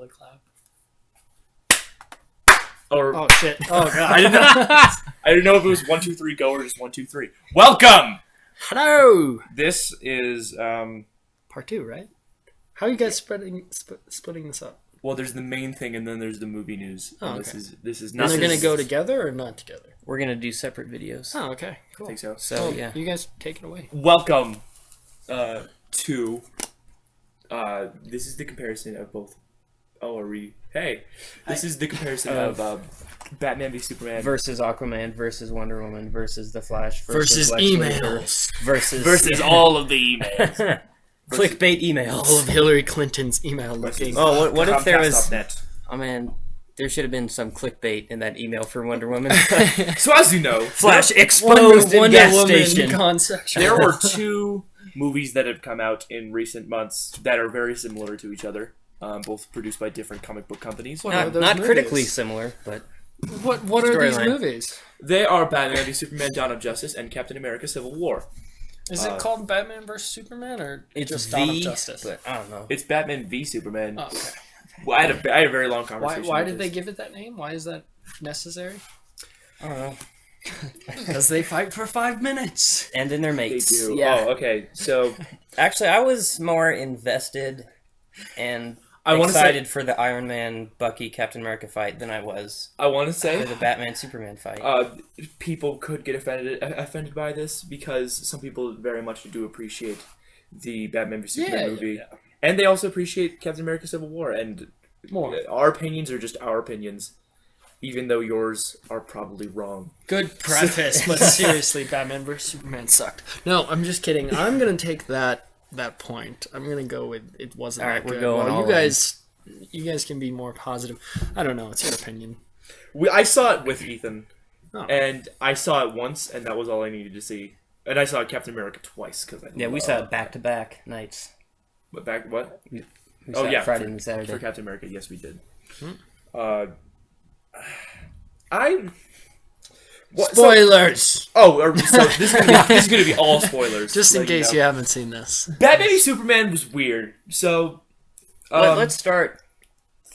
the clap. Oh shit! Oh god! I didn't know if it was 1, 2, 3, go or just 1, 2, 3. Welcome. Hello. This is Part 2, right? How are you guys splitting this up? well, there's the main thing, and then there's the movie news. Oh, And okay. This is And not. they're gonna go together or not together? We're gonna do separate videos. Oh, okay, I cool. think so. So Well, yeah. you guys take it away. Welcome to. This is the comparison of both. Oh, are we? Hey, this is the comparison of Batman v Superman Versus Aquaman, versus Wonder Woman, versus The Flash, Versus Lex Luthor, emails. versus all of the emails. clickbait emails. All of Hillary Clinton's email looking. Oh, what if there was? Comcast.net. Oh man, there should have been some clickbait in that email for Wonder Woman. So as you know, Flash exposed in gas station. Gone section. there were two movies that have come out in recent months that are very similar to each other. Both produced by different comic book companies. What are Not, those not movies? critically similar, but What are these Storyline. movies? They are Batman v Superman: Dawn of Justice and Captain America: Civil War. Is it called Batman vs Superman or it's just V. Dawn of Justice? But I don't know. It's Batman v Superman. Oh, okay. Well, I had a very long Why conversation. why with did they this. give it that name? Why is that necessary? I don't know. Because they fight for 5 minutes. And in their They mates. do. Yeah. Oh, okay. So Actually, I was more invested and I want to excited say for the Iron Man, Bucky, Captain America fight than I was I want to for say the Batman Superman fight. people could get offended by this because some people very much do appreciate the Batman v Superman movie, and they also appreciate Captain America: Civil War. And More. our opinions are just our opinions, even though yours are probably wrong. Good preface, but seriously, Batman vs Superman sucked. No, I'm just kidding. I'm gonna take that point. I'm gonna go with it wasn't. All right, that we're good. going Well, all you guys can be more positive. I don't know. It's your opinion. I saw it with Ethan, Oh. and I saw it once, and that was all I needed to see. And I saw Captain America twice because I Yeah, we saw it back-to-back nights. But back what? We Oh, saw yeah, it Friday for- and Saturday. For Captain America, yes, we did. Hmm. What, Spoilers. so this is gonna be all spoilers. Just in like, case know. you haven't seen this. Batman v Superman was weird. So, Let's start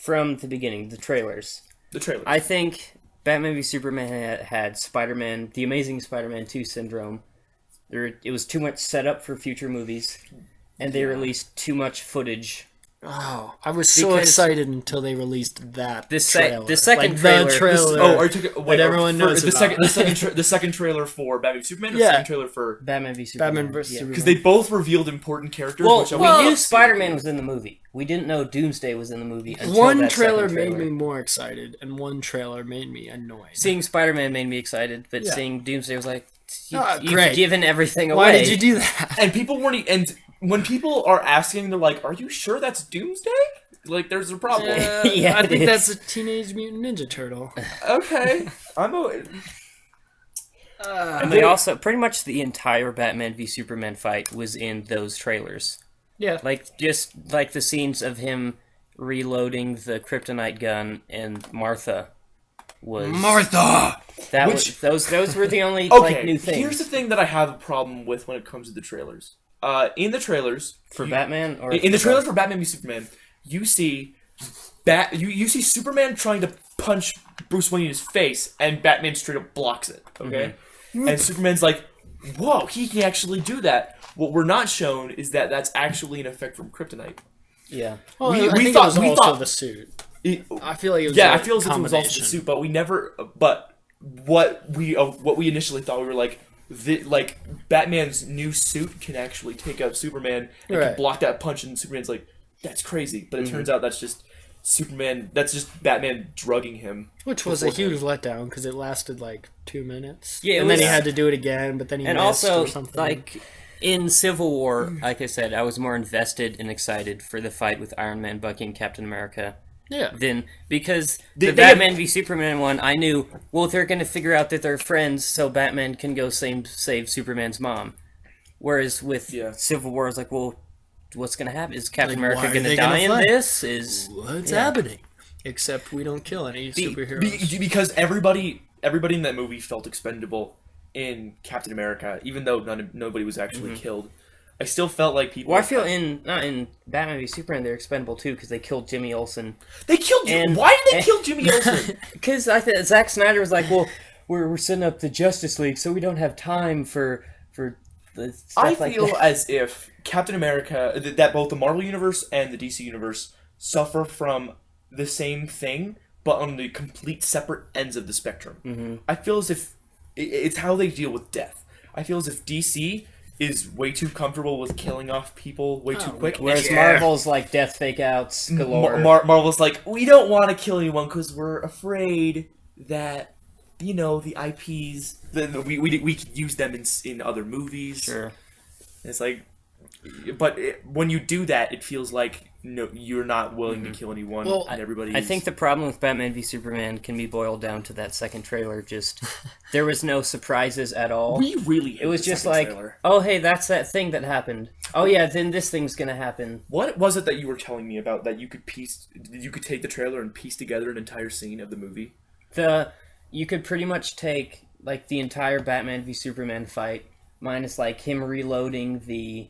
from the beginning, the trailers. the trailer. I think Batman v Superman had Spider-Man, the Amazing Spider-Man 2 syndrome. It was too much setup for future movies, and they released too much footage. Oh, I was so Because excited until they released that the trailer. second like, trailer- The trailer. Are you talking, wait, everyone for knows the about. the second trailer for Batman v Superman, or Yeah. the second trailer for Batman v Superman. Batman vs. Superman. because they both revealed important characters. Well, which I we would knew love to see. Spider-Man was in the movie. We didn't know Doomsday was in the movie until One that trailer second made trailer. me more excited, and one trailer made me annoyed. Seeing Spider-Man made me excited, but Yeah. seeing Doomsday was like, you've great. given everything away. Why did you do that? And people weren't. And when people are asking, they're like, "Are you sure that's Doomsday?" Like, there's a problem. Yeah, I it think is. that's a Teenage Mutant Ninja Turtle. Okay, I'm a. And they also, pretty much the entire Batman v Superman fight was in those trailers. Yeah. Like, just like the scenes of him reloading the kryptonite gun and Martha was... Martha! Those were the only, Okay, like, new things. here's the thing that I have a problem with when it comes to the trailers. In the trailers For Batman? Or in the trailer for Batman v Superman, you see you see Superman trying to punch Bruce Wayne in his face, and Batman straight up blocks it. Okay, and Superman's like, "Whoa, he can actually do that." What we're not shown is that that's actually an effect from kryptonite. Yeah. Well, We- I we think thought- it was we also thought- the suit. It- I feel like it was yeah, a I feel as if it was also the combination. suit, but we never. But what we initially thought, we were like, like Batman's new suit can actually take out Superman and Right. can block that punch, and Superman's like, "That's crazy," but it turns out that's just Superman. That's just Batman drugging him. Which was a beforehand. huge letdown because it lasted like 2 minutes. Yeah, it and then he was- had to do it again, but then he And missed also, or something. like, in Civil War, like I said, I was more invested and excited for the fight with Iron Man, Bucky, and Captain America. Yeah. Then, because They- the they Batman v Superman one, I knew, well, they're going to figure out that they're friends, so Batman can go save Superman's mom. Whereas with Yeah. Civil War, I was like, well, what's going to happen? Is Captain Like, America why are going to they die gonna in fight? this? Is What's yeah. happening? Except we don't kill any superheroes. Because everybody in that movie felt expendable in Captain America, even though nobody was actually killed. I still felt like people. Well, I feel not in Batman v Superman, they're expendable too because they killed Jimmy Olsen. They killed. Why did they kill Jimmy Olsen? Because I think Zack Snyder was like, well, we're setting up the Justice League, so we don't have time for the stuff I like feel that. as if Captain America, that both the Marvel Universe and the DC Universe suffer from the same thing, but on the complete separate ends of the spectrum. Mm-hmm. I feel as if it's how they deal with death. I feel as if DC is way too comfortable with killing off people way too quick. Whereas Marvel's like death fake outs galore. Marvel's like, we don't want to kill anyone because we're afraid that, you know, the IPs, we could use them in other movies. Sure. It's like, but when you do that, it feels like no, you're not willing to kill anyone. Well, and everybody. I think the problem with Batman v Superman can be boiled down to that second trailer. Just there was no surprises at all. we really. It was just like, oh hey, that's that thing that happened. Oh yeah, then this thing's gonna happen. What was it that you were telling me about that you could take the trailer and piece together an entire scene of the movie? You could pretty much take like the entire Batman v Superman fight, minus like him reloading the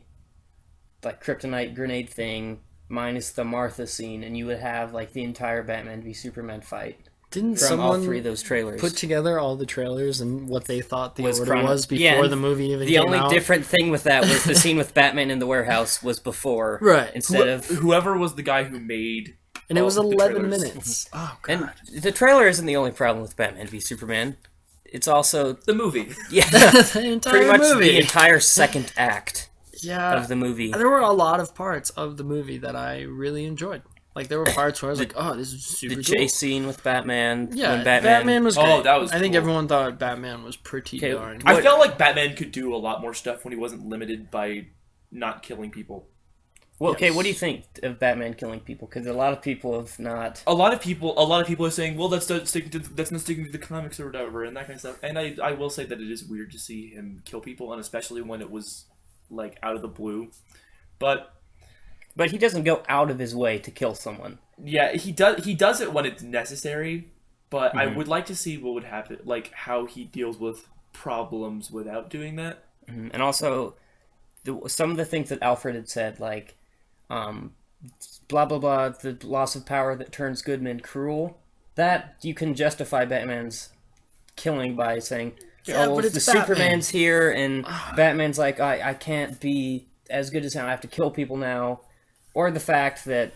like kryptonite grenade thing, minus the Martha scene, and you would have like the entire Batman v Superman fight Didn't from all someone three of those trailers. put together all the trailers and what they thought the Was order was before yeah, the movie even The came only out? different thing with that was the scene with Batman in the warehouse was before, Right. Instead of Whoever was the guy who made. And it was all the 11 trailers. minutes. Oh, God. and the trailer isn't the only problem with Batman v Superman. It's also The movie. yeah, the entire pretty much movie. the entire second act Yeah. of the movie. There were a lot of parts of the movie that I really enjoyed. Like, there were parts where I was like, oh, this is super The cool. chase scene with Batman. Yeah, when Batman was great. Oh, that was I think cool. everyone thought Batman was pretty Okay, darn. I What- felt like Batman could do a lot more stuff when he wasn't limited by not killing people. Well, okay, Yes. what do you think of Batman killing people? Because a lot of people have not. A lot of people are saying, "Well, that's not sticking to the comics or whatever," and that kind of stuff. And I will say that it is weird to see him kill people, and especially when it was like out of the blue. But But he doesn't go out of his way to kill someone. yeah, he does it when it's necessary. But I Mhm. would like to see what would happen, like how he deals with problems without doing that. And also, some of the things that Alfred had said, like, blah blah blah, the loss of power that turns good men cruel. That you can justify Batman's killing by saying, Yeah, "Oh, but it's the Batman." Superman's here," and Batman's like, "I can't be as good as him. I have to kill people now," or the fact that.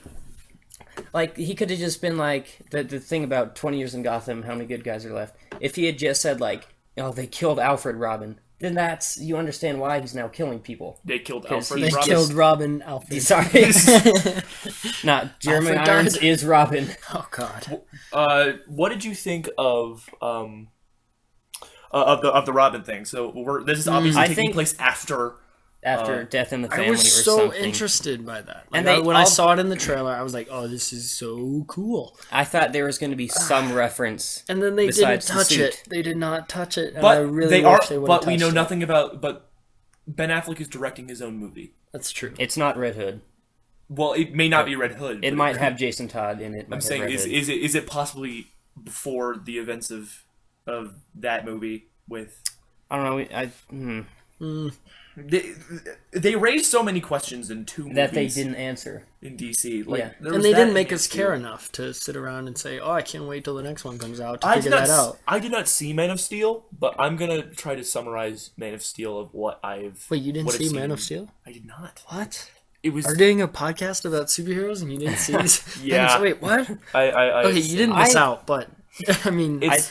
Like, he could have just been like, the thing about 20 years in Gotham, how many good guys are left. If he had just said, like, oh, they killed Alfred Robin, then you understand why he's now killing people. They killed 'Cause Alfred. he They Robin. killed Robin Alfred. Sorry. Not Jeremy Alfred Irons died. is Robin. Oh, God. What did you think of the Robin thing? So this is obviously I taking think- place after. After Death in the Family I was or so something. interested by that. Like, And they when I all- saw it in the trailer, I was like, oh, this is so cool. I thought there was going to be some reference. And then they didn't Besides the touch suit. it. They did not touch it. And I But really they wish are. they would have But we know touched it. nothing about. But Ben Affleck is directing his own movie. That's true. It's not Red Hood. Well, it may not be Red Hood. It but might could- have Jason Todd in it. I'm might have saying Red Hood. is it possibly before the events of that movie with. I don't know. They raised so many questions in two movies That they didn't answer. in DC. Like, Yeah. there And was they that didn't in make Man us of care Steel. enough to sit around and say, oh, I can't wait till the next one comes out to I figure did not. that out. I did not see Man of Steel, but I'm gonna try to summarize Man of Steel of what I've. Wait, you didn't what I've see Man seen. of Steel? I did not. What? It was. Are we doing a podcast about superheroes and you didn't see these Yeah. things? Wait, what? I Okay, you didn't miss I- out, but I mean, It's.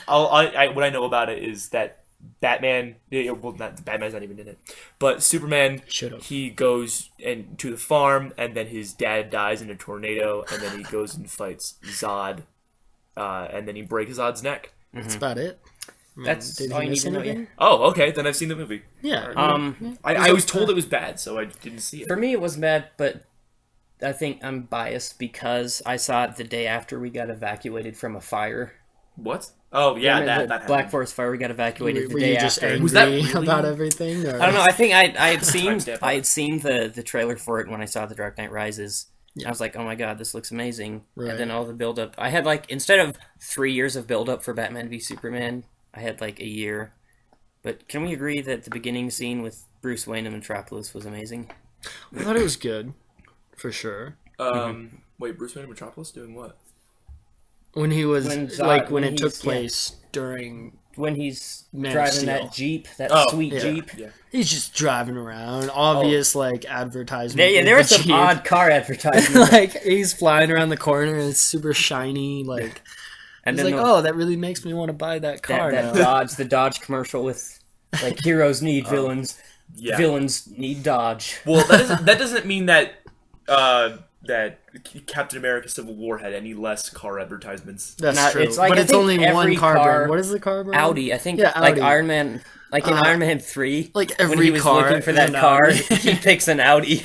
What I know about it is that Batman. Well, not Batman's not even in it, but Superman. Should've. He goes to the farm, and then his dad dies in a tornado, and then he goes and fights Zod, and then he breaks Zod's neck. that's about it. I mean, That's did all he you miss need to know, anything? Oh, okay. Then I've seen the movie. Yeah. I was told it was bad, so I didn't see it. For me, it was bad, but I think I'm biased because I saw it the day after we got evacuated from a fire. What? Oh yeah, Remember that the Black happened. Forest fire. We got evacuated Were the day you just after. angry Was that really- about everything? Or? I don't know. I think I had seen Timestamp. I had seen the trailer for it when I saw The Dark Knight Rises. Yeah. I was like, oh my god, this looks amazing. Right. And then all the build up. I had like instead of 3 years of build up for Batman v Superman, I had like a year. But can we agree that the beginning scene with Bruce Wayne in Metropolis was amazing. I thought it was good, for sure. Wait, Bruce Wayne in Metropolis doing what? When he was when it took he's- place during. When he's Man of driving Steel. that Jeep, that sweet yeah. Jeep. Yeah. He's just driving around, obvious like advertisement. There with were the some Jeep. odd car advertisements. Like he's flying around the corner and it's super shiny. Like And he's then like, oh, that really makes me want to buy that car that now. the Dodge commercial with like heroes need villains, Yeah. villains need Dodge. Well, that doesn't mean that that Captain America: Civil War had any less car advertisements. That's Not- true. it's like, but I it's think only one every car car- brand. What is the car brand? Audi, I think, Yeah, like Audi. Iron Man, like in Iron Man 3, Like when every he was car looking for is that an car, Audi. he picks an Audi.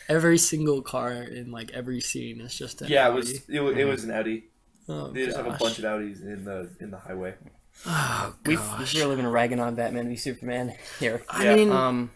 Every single car in like every scene is just an Yeah, Audi. it was an Audi. Oh, They just have a gosh. bunch of Audis in the highway. Oh, We've gosh. really been ragging on Batman v Superman here. I mean, Um,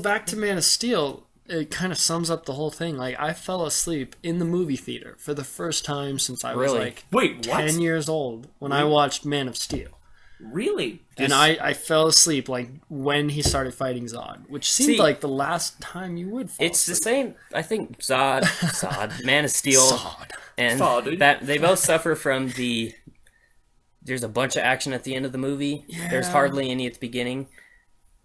back to Man of Steel, it kind of sums up the whole thing. Like, I fell asleep in the movie theater for the first time since I was Really? like Wait, 10 what? years old when I watched Man of Steel. Really? And I fell asleep like when he started fighting Zod, which seemed See, like the last time you would fall it's the asleep. same. I think Zod, Man of Steel, Zod. and Zod. they both suffer from the. There's a bunch of action at the end of the movie. There's Yeah. hardly any at the beginning.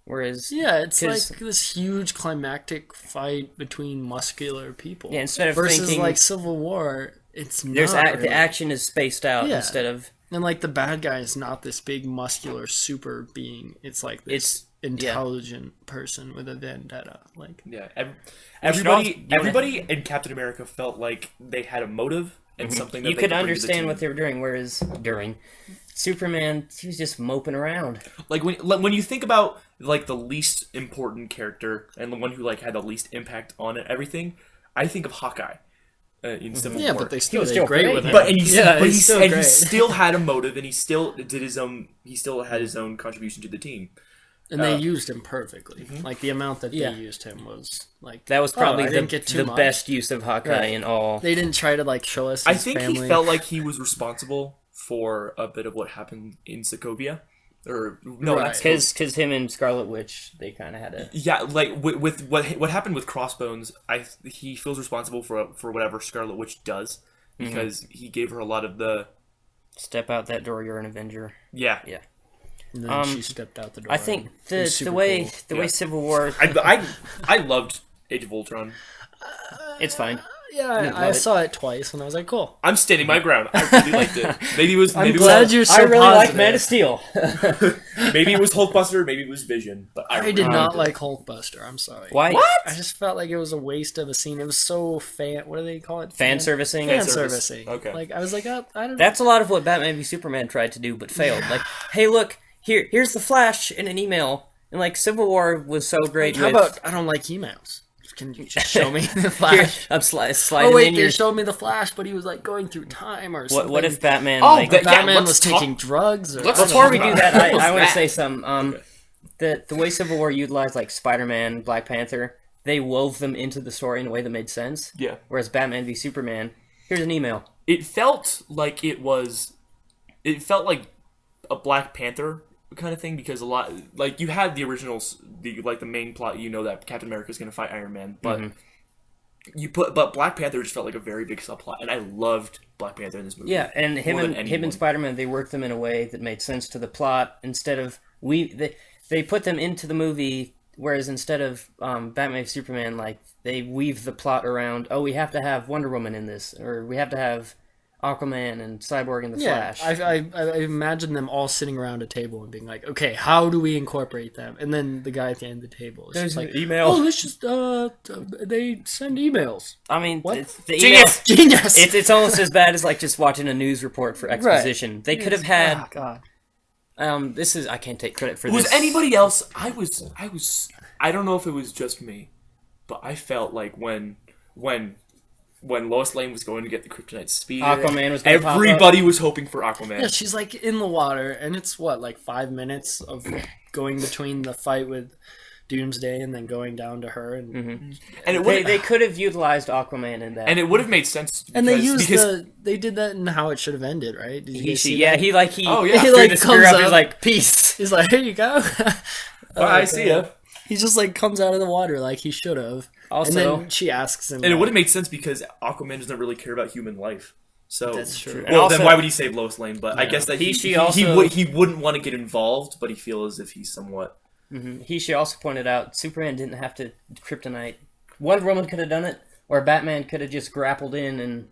Whereas, Yeah, it's 'cause- like this huge climactic fight between muscular people. yeah, instead of versus thinking like Civil War, it's not there's really. the action is spaced out Yeah. instead of And like the bad guy is not this big muscular super being. It's like this intelligent person with a vendetta. Like Yeah. also- Everybody in Captain America felt like they had a motive and something that you they could bring to the understand team. what they were doing. Whereas during Superman, he was just moping around. Like when you think about like the least important character and the one who like had the least impact on everything, I think of Hawkeye in Civil yeah, War. but they still was did still great great. with him. But and he yeah, but he's still and great. he still had a motive and he still did his own. He still had his own contribution to the team. And they used him perfectly. Mm-hmm. Like the amount that Yeah. they used him was like That was probably I didn't get too the much. best use of Hawkeye Right. in all. They didn't try to like show us. I His think family. he felt like he was responsible for a bit of what happened in Sokovia, or no, Right. that's Because him and Scarlet Witch, they kind of had a. yeah, like with what happened with Crossbones, he feels responsible for whatever Scarlet Witch does because he gave her a lot of the Step out that door, you're an Avenger. yeah. And then she stepped out the door. I think and it the was super the way cool. the Yeah. way Civil War, I loved Age of Ultron. it's fine. Yeah, I love it. saw it twice and I was like, cool. I'm standing my ground. I really liked it. Maybe it was I'm maybe glad it was, you're so I really positive. like Man of Steel. maybe it was Hulkbuster, maybe it was Vision, but I really did not liked it. like Hulkbuster. I'm sorry. Why? I just felt like it was a waste of a scene. It was so fan. What do they call it? Fan servicing. Fan service. servicing. Okay. Like I was like, oh, I don't know. That's a lot of what Batman v Superman tried to do, but failed. Like, hey, look, here's the Flash in an email, and like Civil War was so great. How with, about I don't like emails? Can you just show me the Here, Flash? I'm sliding Oh wait, in they your. showed me the Flash, but he was like going through time or something. What if Batman? Oh, like, that- Batman let's was talk- taking drugs? Or, let's I don't Before we know. do that, I want to that? say some. The way Civil War utilized like Spider-Man, Black Panther, they wove them into the story in a way that made sense. Yeah. Whereas Batman v Superman, here's an email. It felt like it felt like a Black Panther kind of thing because a lot like you had the originals, the main plot, that Captain America is going to fight Iron Man, but but Black Panther just felt like a very big subplot, and I loved Black Panther in this movie. Yeah, and him More than and anyone. Spider-Man, they worked them in a way that made sense to the plot instead of they put them into the movie. Whereas instead of Batman v Superman, like they weave the plot around. Oh, we have to have Wonder Woman in this, or we have to have Aquaman and Cyborg and the Yeah, Flash. I imagine them all sitting around a table and being like, okay, how do we incorporate them? And then the guy at the end of the table is There's just like, an email. oh, let's just, they send emails. I mean, What? the email, Genius! it's almost as bad as like just watching a news report for exposition. They could have had. Oh, God. This is I can't take credit for Was this. anybody else? I don't know if it was just me, but I felt like when Lois Lane was going to get the kryptonite spear, Aquaman was gonna pop everybody was hoping for Aquaman. Yeah, she's like in the water, and it's what, like 5 minutes of going between the fight with Doomsday and then going down to her, and And it would They could have utilized Aquaman in that. and it would have made sense. and they because- used because they did that in how it should have ended, right? Did you guys see yeah, that? he Oh, yeah. threw He, like, the spear comes up. He's up. like, peace. He's like, here you go. I see ya. He just like comes out of the water like he should have. Also- and then she asks him, And it would have made sense because Aquaman doesn't really care about human life. So That's true. And Well, also- then why would he save Lois Lane? But I guess that She also- he wouldn't want to get involved, but he feels as if he's somewhat. He also pointed out Superman didn't have to kryptonite. Wonder Woman could have done it, or Batman could have just grappled in and.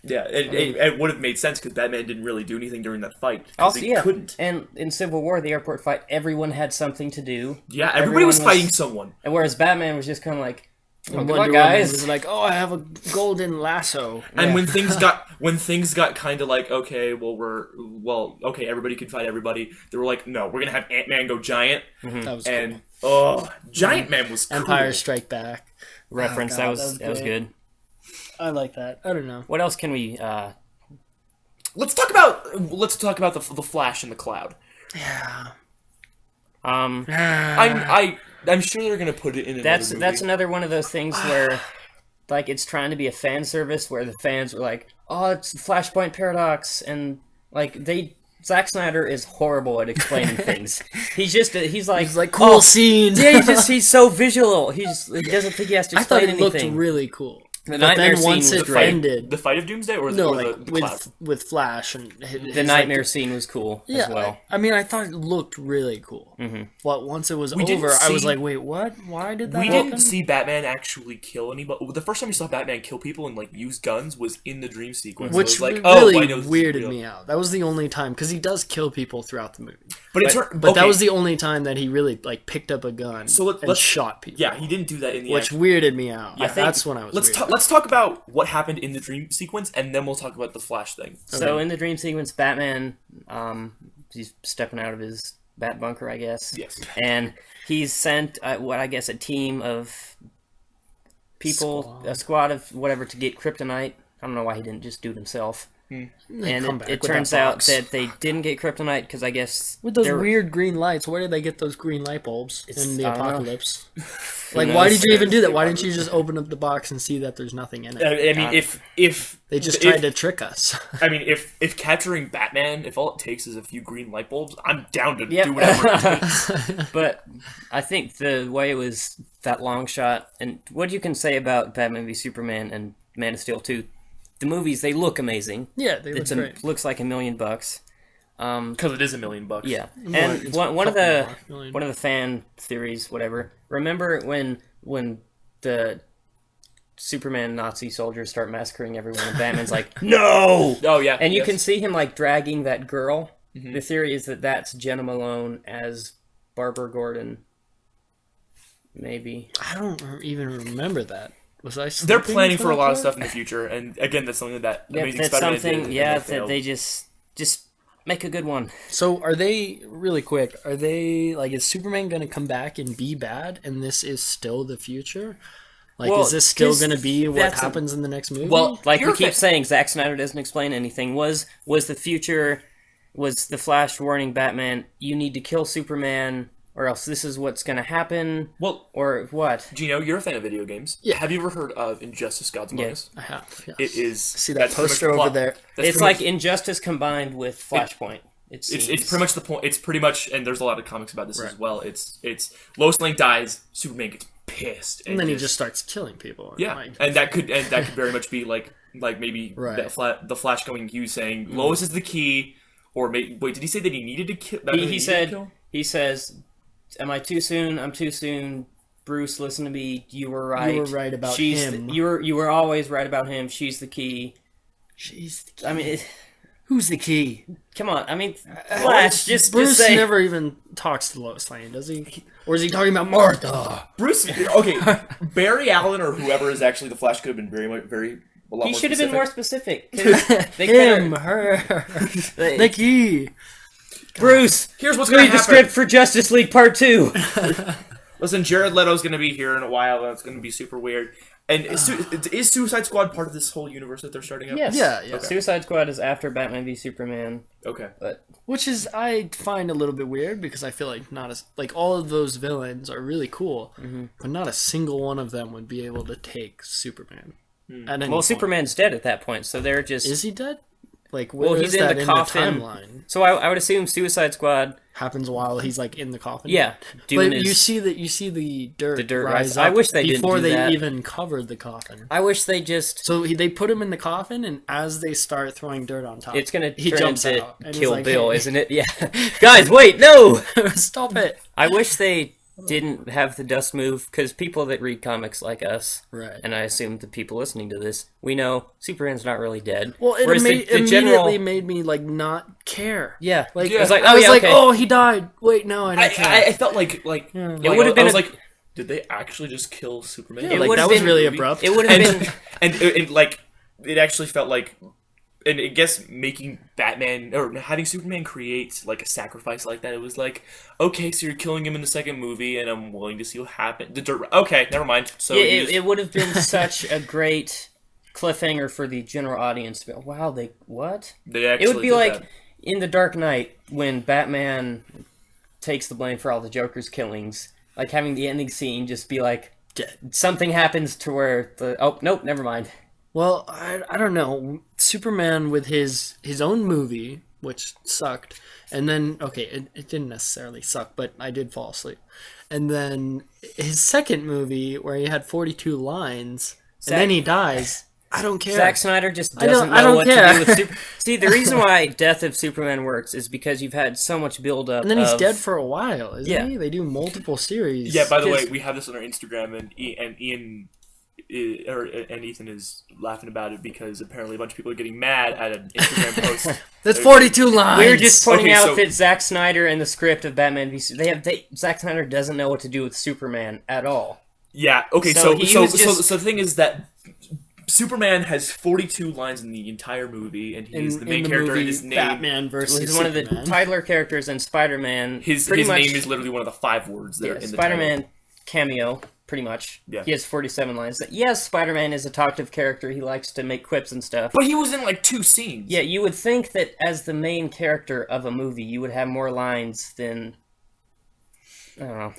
Yeah, it would have made sense because Batman didn't really do anything during that fight. 'Cause Also, he yeah, couldn't. and in Civil War, the airport fight, everyone had something to do. Yeah, everybody Everyone was fighting someone. And whereas Batman was just kind of like, oh, and good Wonder luck, Woman guys. was like, "Oh, I have a golden lasso." And when things got kind of like, okay, okay, everybody can fight everybody. They were like, no, we're gonna have Ant-Man go giant, That was and cool. Giant Man was cool. Empire Strike Back. Reference. Oh, that God, was that was good. I like that. I don't know. What else can we? Let's talk about the Flash in the cloud. Yeah. I'm sure they're gonna put it in. That's another movie. another one of those things where, like, it's trying to be a fan service where the fans were like, "Oh, it's the Flashpoint paradox," and like Zack Snyder is horrible at explaining things. He's like cool "Oh, scenes. Yeah, he's so visual. He doesn't think he has to I thought explain it looked anything. really cool. The But nightmare then once scene it was great. ended, the fight of Doomsday, or no, or like the cloud? with Flash and The nightmare scene was cool as well. I mean, I thought it looked really cool. But once it was didn't over, I was see- like, "Wait, what? Why did that We happen?" didn't see Batman actually kill anybody. The first time we saw Batman kill people and like use guns was in the dream sequence. So it Which was like, really I know this is weirded real. me out. That was the only time, because he does kill people throughout the movie. But That was the only time that he really like picked up a gun So and let's shot people. Yeah, he didn't do that in the Which actual- weirded me out. Yeah, That's when I was. Let's talk about what happened in the dream sequence, and then we'll talk about the Flash thing. So in the dream sequence, Batman, he's stepping out of his bat bunker, I guess. Yes. And he's sent a team of people, a squad of whatever, to get kryptonite. I don't know why he didn't just do it himself. And come back it with turns that out box. that they didn't get kryptonite because I guess With those they're- weird green lights, where did they get those green light bulbs in the I don't know. apocalypse? Like, why knows? did you even do that? Why didn't you just open up the box and see that there's nothing in it? I mean, if They just if- tried to trick us. I mean, if capturing Batman, if all it takes is a few green light bulbs, I'm down to Yep. do whatever it takes. But I think the way it was that long shot, and what you can say about Batman v Superman and Man of Steel 2, the movies, they look amazing. Yeah, they look great. Looks like $1 million. Because it is $1 million. Yeah, Well, and it's one of couple the more million. one of the fan theories, whatever. Remember when the Superman Nazi soldiers start massacring everyone, and Batman's like, "No!" Oh yeah, And you yes. can see him like dragging that girl. The theory is that that's Jenna Malone as Barbara Gordon. Maybe. I don't even remember that. Was I? They're sleeping planning for a that lot of part? stuff in the future, and again, that's something that Yeah, Amazing that's Spider-Man something. did, Yeah, and that failed. they just make a good one. So are they really quick? Are they like? Is Superman going to come back and be bad, and this is still the future? Like, Well, is this still 'cause going to be what that's a- happens in the next movie? Well, Like You're we keep fa- saying, Zack Snyder doesn't explain anything. Was the future? Was the Flash warning Batman? You need to kill Superman, or else this is what's going to happen. Well, Or what? Gino, you're a fan of video games. Yeah. Have you ever heard of Injustice: Gods Among Us? I have. Yes. It is. See that that's pretty much poster the over plot. there? That's It's pretty like much- Injustice combined with Flashpoint. It's pretty much the point. It's pretty much, and there's a lot of comics about this as well. It's Lois Lane dies, Superman gets pissed, And then he just starts killing people. yeah, Like, and that could very much be like maybe Right. the Flash going Hughes saying Lois is the key, or wait, did he say that he needed to kill? He says, "Am I too soon? I'm too soon. Bruce, listen to me. You were right. You were right about She's him. You were always right about him. She's the key." Jeez, the key. I mean, Who's the key? come on. I mean, Flash. Bruce just say. never even talks to Lois Lane, does he? Or is he talking about Martha? Bruce. Okay, Barry Allen or whoever is actually the Flash could have been a lot He more should have been specific. more specific. 'Cause they Him, kinda- her, they- the key. Bruce, Here's what's going read to the happen. script for Justice League Part 2. Listen, Jared Leto's going to be here in a while. That's going to be super weird. And is Suicide Squad part of this whole universe that they're starting up? Yes. Yeah. Okay. Suicide Squad is after Batman v Superman. Okay. But Which is I find a little bit weird because I feel like not as like all of those villains are really cool, but not a single one of them would be able to take Superman. At any well, point. Superman's dead at that point, so they're just Is he dead? Like, where Well, is he's in that the in coffin. the timeline? So I would assume Suicide Squad. Happens while he's like in the coffin. Yeah, doing But his, you see the dirt, the dirt rise rise. I up wish they didn't before do they that. even covered the coffin. I wish they just. So they put him in the coffin, and as they start throwing dirt on top, It's gonna he turn jumps into out, and he's Kill like, Bill, "Hey." isn't it? Yeah. Guys, wait, no. Stop it! I wish they didn't have the dust move because people that read comics like us, Right. and I assume the people listening to this, we know Superman's not really dead. Well, it Whereas immediately made me like not care. Yeah, Like Yeah. It's like, I oh was yeah, like, okay. oh, he died. Wait, no, I don't care. I felt like It like, would have I been was a- like, did they actually just kill Superman? Yeah, It like would've that was been- really abrupt. It would have been. and like it actually felt like, and I guess making Batman or having Superman create like a sacrifice like that, it was like, okay, so you're killing him in the second movie, and I'm willing to see what happens. Okay, never mind. So Yeah, you just- it would have been such a great cliffhanger for the general audience to be, wow, they what? they actually It would be did like that. in The Dark Knight when Batman takes the blame for all the Joker's killings, like having the ending scene just be like something happens to where the oh nope, never mind. Well, I don't know. Superman with his own movie, which sucked, and then okay, it didn't necessarily suck, but I did fall asleep. And then his second movie where he had 42 lines, and then he dies. I don't care. Zack Snyder just I doesn't don't know what care. to do with Super. See, the reason why Death of Superman works is because you've had so much build up. And then he's dead for a while, isn't Yeah. he? They do multiple series. Yeah. By the way, because- we have this on our Instagram, and Ian. And Ethan is laughing about it because apparently a bunch of people are getting mad at an Instagram post. That's 42 lines. We were just pointing Okay, out so- that Zack Snyder and the script of Batman v Zack Snyder doesn't know what to do with Superman at all. Yeah. Okay. So So he so was so, just- so the thing is that Superman has 42 lines in the entire movie, and he's the main character. movie And his name, Batman versus He's one of the Superman. titler characters in Spider-Man. his pretty much, name is literally one of the 5 words that yeah, are in the Spider-Man title. cameo. Pretty much. Yeah. He has 47 lines. Yes, Spider-Man is a talkative character. He likes to make quips and stuff. But he was in like 2 scenes. Yeah, you would think that as the main character of a movie, you would have more lines than I don't know.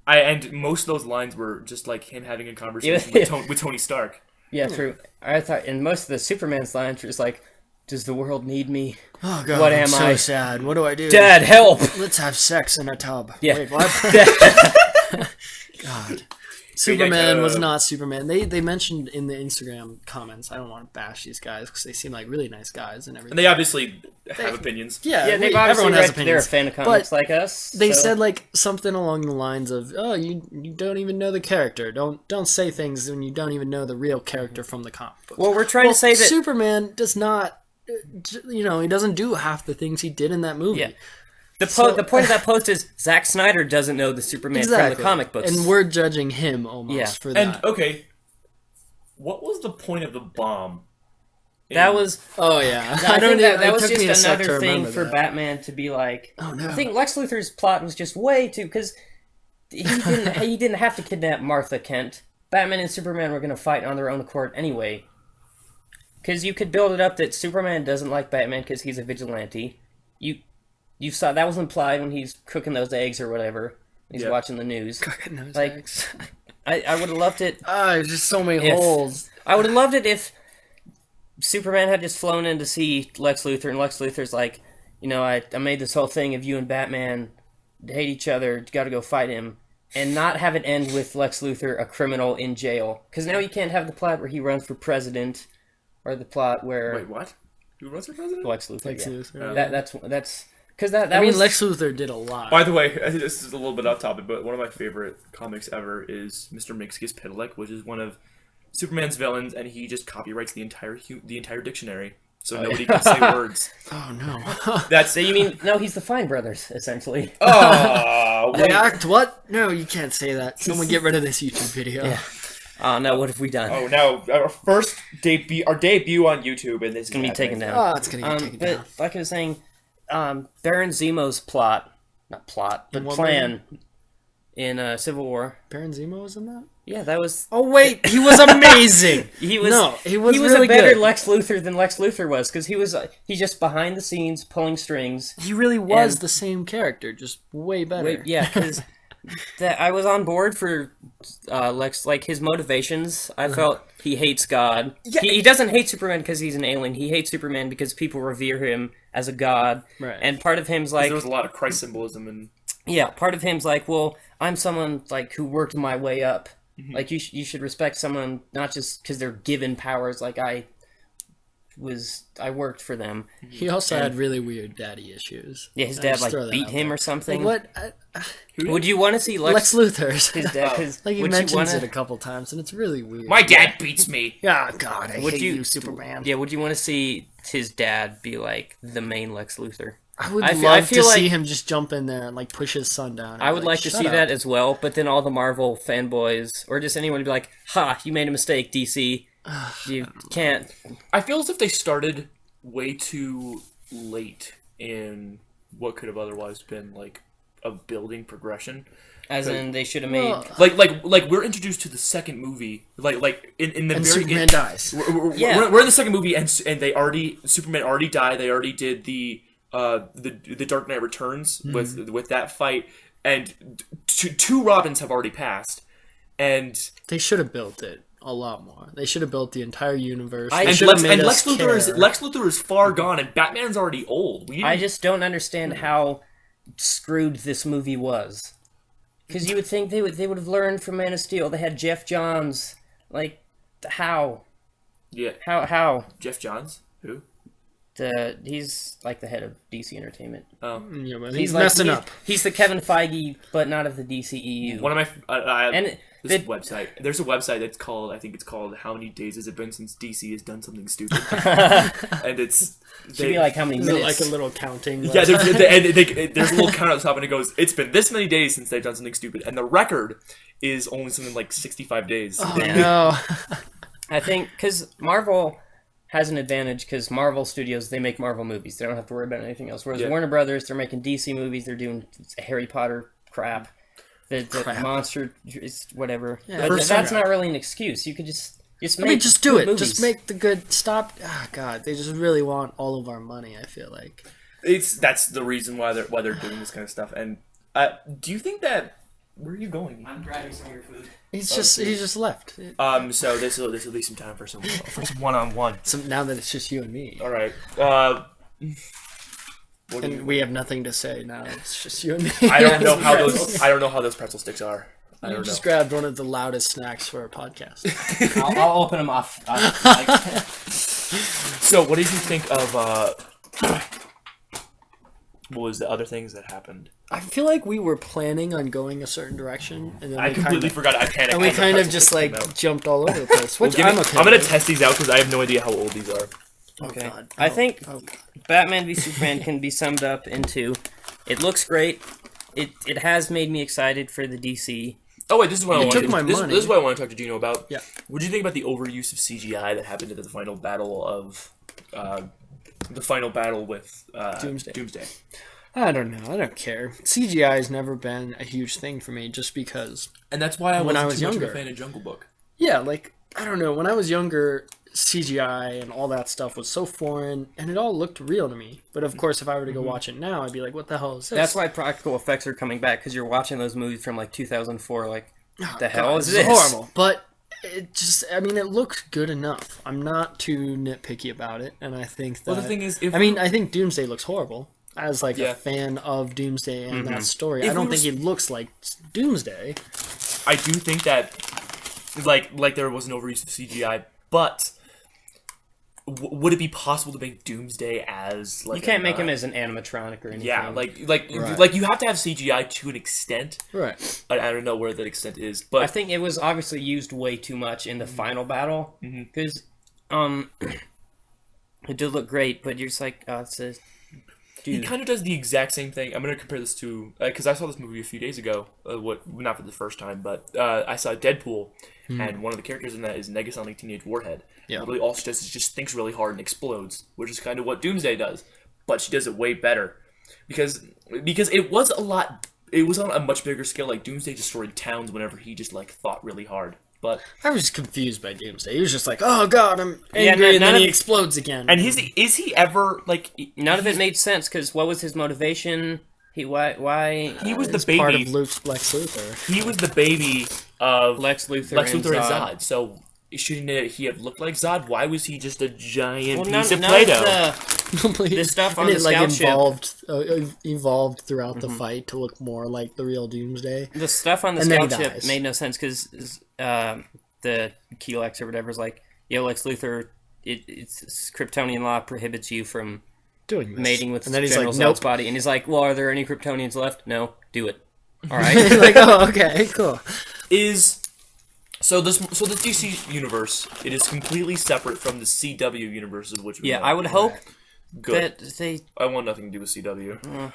And most of those lines were just like him having a conversation Yeah. with Tony Stark. Yeah, true. I thought, and most of the Superman's lines were just like, "Does the world need me? Oh god, What I'm am so I? sad. What do I do? Dad, help!" Let's have sex in a tub. Yeah. Wait, what? God. Superman was not Superman. They mentioned in the Instagram comments. I don't want to bash these guys because they seem like really nice guys and everything. And they obviously have opinions. Yeah, Yeah, they've obviously everyone has read, they're a opinions. fan of comics But like us. They so- said like something along the lines of, "Oh, you don't even know the character. Don't say things when you don't even know the real character from the comic book." Well, we're trying to say that Superman does not, he doesn't do half the things he did in that movie. Yeah. the point of that post is Zack Snyder doesn't know the Superman from the comic books, and we're judging him almost Yeah. for that. And okay, what was the point of the bomb? that was. Oh yeah, I think that it was took me a just sec to another thing remember for that. Batman to be like. Oh no! I think Lex Luthor's plot was just way too because he didn't have to kidnap Martha Kent. Batman and Superman were going to fight on their own accord anyway. Because you could build it up that Superman doesn't like Batman because he's a vigilante. You saw that was implied when he's cooking those eggs or whatever. He's Yeah. watching the news. Cooking those Like- eggs. I would have loved it. There's just so many If- holes. I would have loved it if Superman had just flown in to see Lex Luthor, and Lex Luthor's like, I made this whole thing of you and Batman hate each other, got to go fight him, and not have it end with Lex Luthor a criminal in jail. Because now you can't have the plot where he runs for president, or the plot where Wait, what? Who runs for president? Lex Luthor. Lex yeah. Luthor. That's because that I mean, was Lex Luthor did a lot. By the way, I think this is a little bit off topic, but one of my favorite comics ever is Mr. Mxyzptlk, which is one of Superman's villains, and he just copyrights the entire dictionary, so nobody can say words. Oh no! That's So you mean no? He's the Fine Brothers essentially. oh They wait. act what? No, you can't say that. Someone get rid of this YouTube video. Yeah. Oh no! What have we done? Oh no! Our debut on YouTube, and this is It's gonna be taken down. Oh, it's gonna get taken But down. like I was saying, Baron Zemo's not plot, but In what plan in Civil War. Baron Zemo was in that. Yeah, that was. Oh wait, he was amazing. He was. No, he was a really better good. Lex Luthor than Lex Luthor was because he's just behind the scenes pulling strings. He really was And- the same character, just way better. Wait, yeah, because that I was on board for Lex, like his motivations. I felt he hates God. Yeah. He doesn't hate Superman because he's an alien. He hates Superman because people revere him as a god. Right. And part of him's like, There was a lot of Christ symbolism and yeah, part of him's like, well, I'm someone like who worked my way up. Mm-hmm. Like you should respect someone not just because they're given powers. Like I worked for them. He also had really weird daddy issues. Yeah, his I dad just like throw that beat out him there. or something. Like, what? Would you want to see Lex Luthor's. his dad? 'Cause Like he would you mentions wanna- it a couple times, and it's really weird. my dad beats me. Yeah, God, I Would hate you- you, Superman. Yeah, would you want to see his dad be like the main Lex Luthor? I would I love feel to like- see him just jump in there and like push his son down. and I be would like to "Shut see up." that as well, but then all the Marvel fanboys or just anyone would be like, "Ha, you made a mistake, DC. You can't." I feel as if they started way too late in what could have otherwise been like a building progression. As in, they should have made. Well, Like we're introduced to the second movie, like in the and very Superman dies. Yeah. we're in the second movie, and Superman already died. They already did the Dark Knight Returns with that fight, and two Robins have already passed, and They should have built it a lot more. They should have built the entire universe. I- They and should have Lex, made and us Lex care. Luthor is far gone, and Batman's already old. I just don't understand how screwed this movie was. Because you would think they would have learned from Man of Steel. They had Jeff Johns. Like, how? Yeah, How? Jeff Johns, who? He's like the head of DC Entertainment. Yeah, but He's he's like, messing he's- up. He's the Kevin Feige, but not of the DCEU. One of my And this the- website. There's a website that's called, I think it's called How Many Days Has It Been Since DC Has Done Something Stupid? And it's Should be like how many Is it minutes? like a little counting? yeah, there's a little count at the top, and it goes, it's been this many days since they've done something stupid, and the record is only something like 65 days. Oh, no. I think because Marvel has an advantage because Marvel Studios, they make Marvel movies. They don't have to worry about anything else. Whereas Yeah. Warner Brothers, they're making DC movies. They're doing Harry Potter crap. The Crap. monster, is whatever. Yeah, But first that's time. not really an excuse. You could just make. I mean, just do good it. movies. Just make the good. Stop. Oh, God, they just really want all of our money, I feel like. That's the reason why they're doing this kind of stuff. And do you think that where are you going? I'm grabbing some of your food. He just left. So this will be some time for some one-on-one. So now that it's just you and me, All right. What do and you- we have nothing to say now. It's just you and me. I don't know how those pretzel sticks are. I You don't just know. grabbed one of the loudest snacks for a podcast. I'll open them off. So, what did you think of what was the other things that happened? I feel like we were planning on going a certain direction, and then I we completely forgot. I panicked. and we as the kind of pretzel just sticks like came out. jumped all over the place. Which Give me- I'm okay. I'm gonna with. test these out because I have no idea how old these are. Oh, Okay. God. I Oh, think oh, God. Batman v Superman can be summed up into: it looks great. It has made me excited for the DC. Oh wait, this is what I It wanted. took my This money. is what I want to talk to Gino about. Yeah. What do you think about the overuse of CGI that happened at the final battle of with Doomsday. I don't know. I don't care. CGI has never been a huge thing for me, just because. And that's why I When I wasn't was too much of younger. a fan of Jungle Book. Yeah, like I don't know. When I was younger, CGI and all that stuff was so foreign, and it all looked real to me. But of course, if I were to go watch it now, I'd be like, "What the hell is this?" That's why practical effects are coming back because you're watching those movies from like 2004. Like, the hell God, is this this? horrible. But it just, I mean, it looked good enough. I'm not too nitpicky about it, and I think that. Well, the thing is, I mean, I think Doomsday looks horrible. As like Yeah. a fan of Doomsday and that story, If I don't we think were it looks like Doomsday. I do think that like there was an overuse of CGI, but would it be possible to make Doomsday as like You can't make a- him as an animatronic or anything. yeah, Right. like you have to have CGI to an extent. Right. I don't know where that extent is, but I think it was obviously used way too much in the final battle because it did look great, but you're just like, oh, it's a he dude. kind of does the exact same thing. I'm going to compare this to because I saw this movie a few days ago. Not for the first time, but I saw Deadpool, and one of the characters in that is Negasonic Teenage Warhead. Yeah. Really, all she does is just thinks really hard and explodes, which is kind of what Doomsday does, but she does it way better because it was a lot. It was on a much bigger scale. Like Doomsday destroyed towns whenever he just like thought really hard. But I was confused by Doomsday. He was just like, "Oh God, I'm Yeah, angry," and none then he of- explodes again. and is he ever like? None of it made sense because what was his motivation? Why He was the It's part of baby. Luke's Lex Luthor. He was the baby of Lex Luthor, Lex Luthor and Zod. Zod. So shouldn't he have looked like Zod? Why was he just a giant Well, piece of none Play-Doh? the stuff on And the it like scout ship. evolved throughout the fight to look more like the real Doomsday. The stuff on the And then he scout ship dies. made no sense because the Kelex or whatever is like, yo, Lex Luthor, it's Kryptonian law prohibits you from Doing this. mating with and then he's General like, Zod's nope. body. And he's like, well, are there any Kryptonians left? No, do it. All right. Like, oh, okay, cool. So this DC universe, it is completely separate from the CW universe of which we Yeah, know. I would hope Good. that they... I want nothing to do with CW. I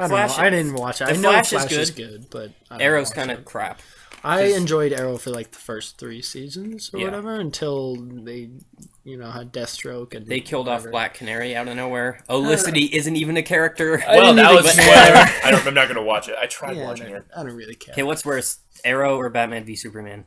don't Flash- know. I didn't watch it. I the know Flash is Flash is good. good, but I don't Arrow's watch kind it. of crap. I enjoyed Arrow for like the first 3 seasons or Yeah. whatever until they, had Deathstroke and They killed off whatever. Black Canary out of nowhere. Olicity isn't even a character. Well, didn't that even was care. I'm not gonna watch it. I tried Yeah, watching it. I don't really care. Okay, what's worse, Arrow or Batman v Superman?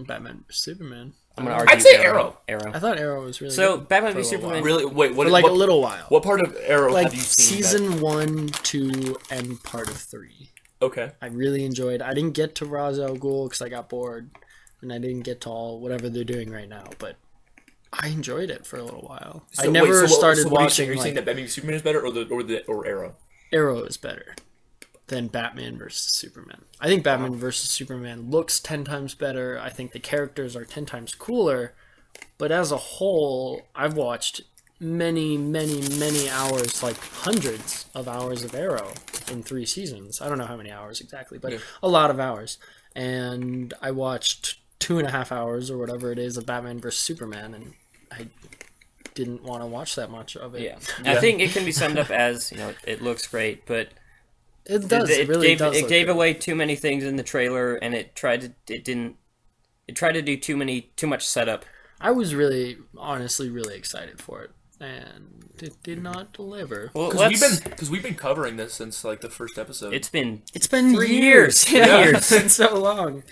Batman vs Superman. I'm gonna argue I'd say Arrow. Arrow. I thought Arrow was really So good Batman for v a little Superman. while. Really? Wait, what? For like what, a little while. What part of Arrow Like have you seen? season 1, 2, and part of 3. Okay. I really enjoyed. I didn't get to Ra's al Ghul because I got bored, and I didn't get to all whatever they're doing right now. But I enjoyed it for a little while. I never started watching. Are you like, saying that Batman v Superman is better, or Arrow? Arrow is better than Batman versus Superman. I think Batman versus Superman looks 10 times better. I think the characters are 10 times cooler. But as a whole, I've watched many, many, many hours, like hundreds of hours of Arrow in 3 seasons. I don't know how many hours exactly, but a lot of hours. And I watched 2.5 hours or whatever it is of Batman versus Superman, and I didn't want to watch that much of it. Yeah. I think it can be summed up as, it looks great, but It does. It really does. It look gave good. away too many things in the trailer, and it tried to do too much setup. I was really, honestly, really excited for it, and it did not deliver. Well, Because we've been covering this since like the first episode. it's been It's been 3 years. years. It's been so long.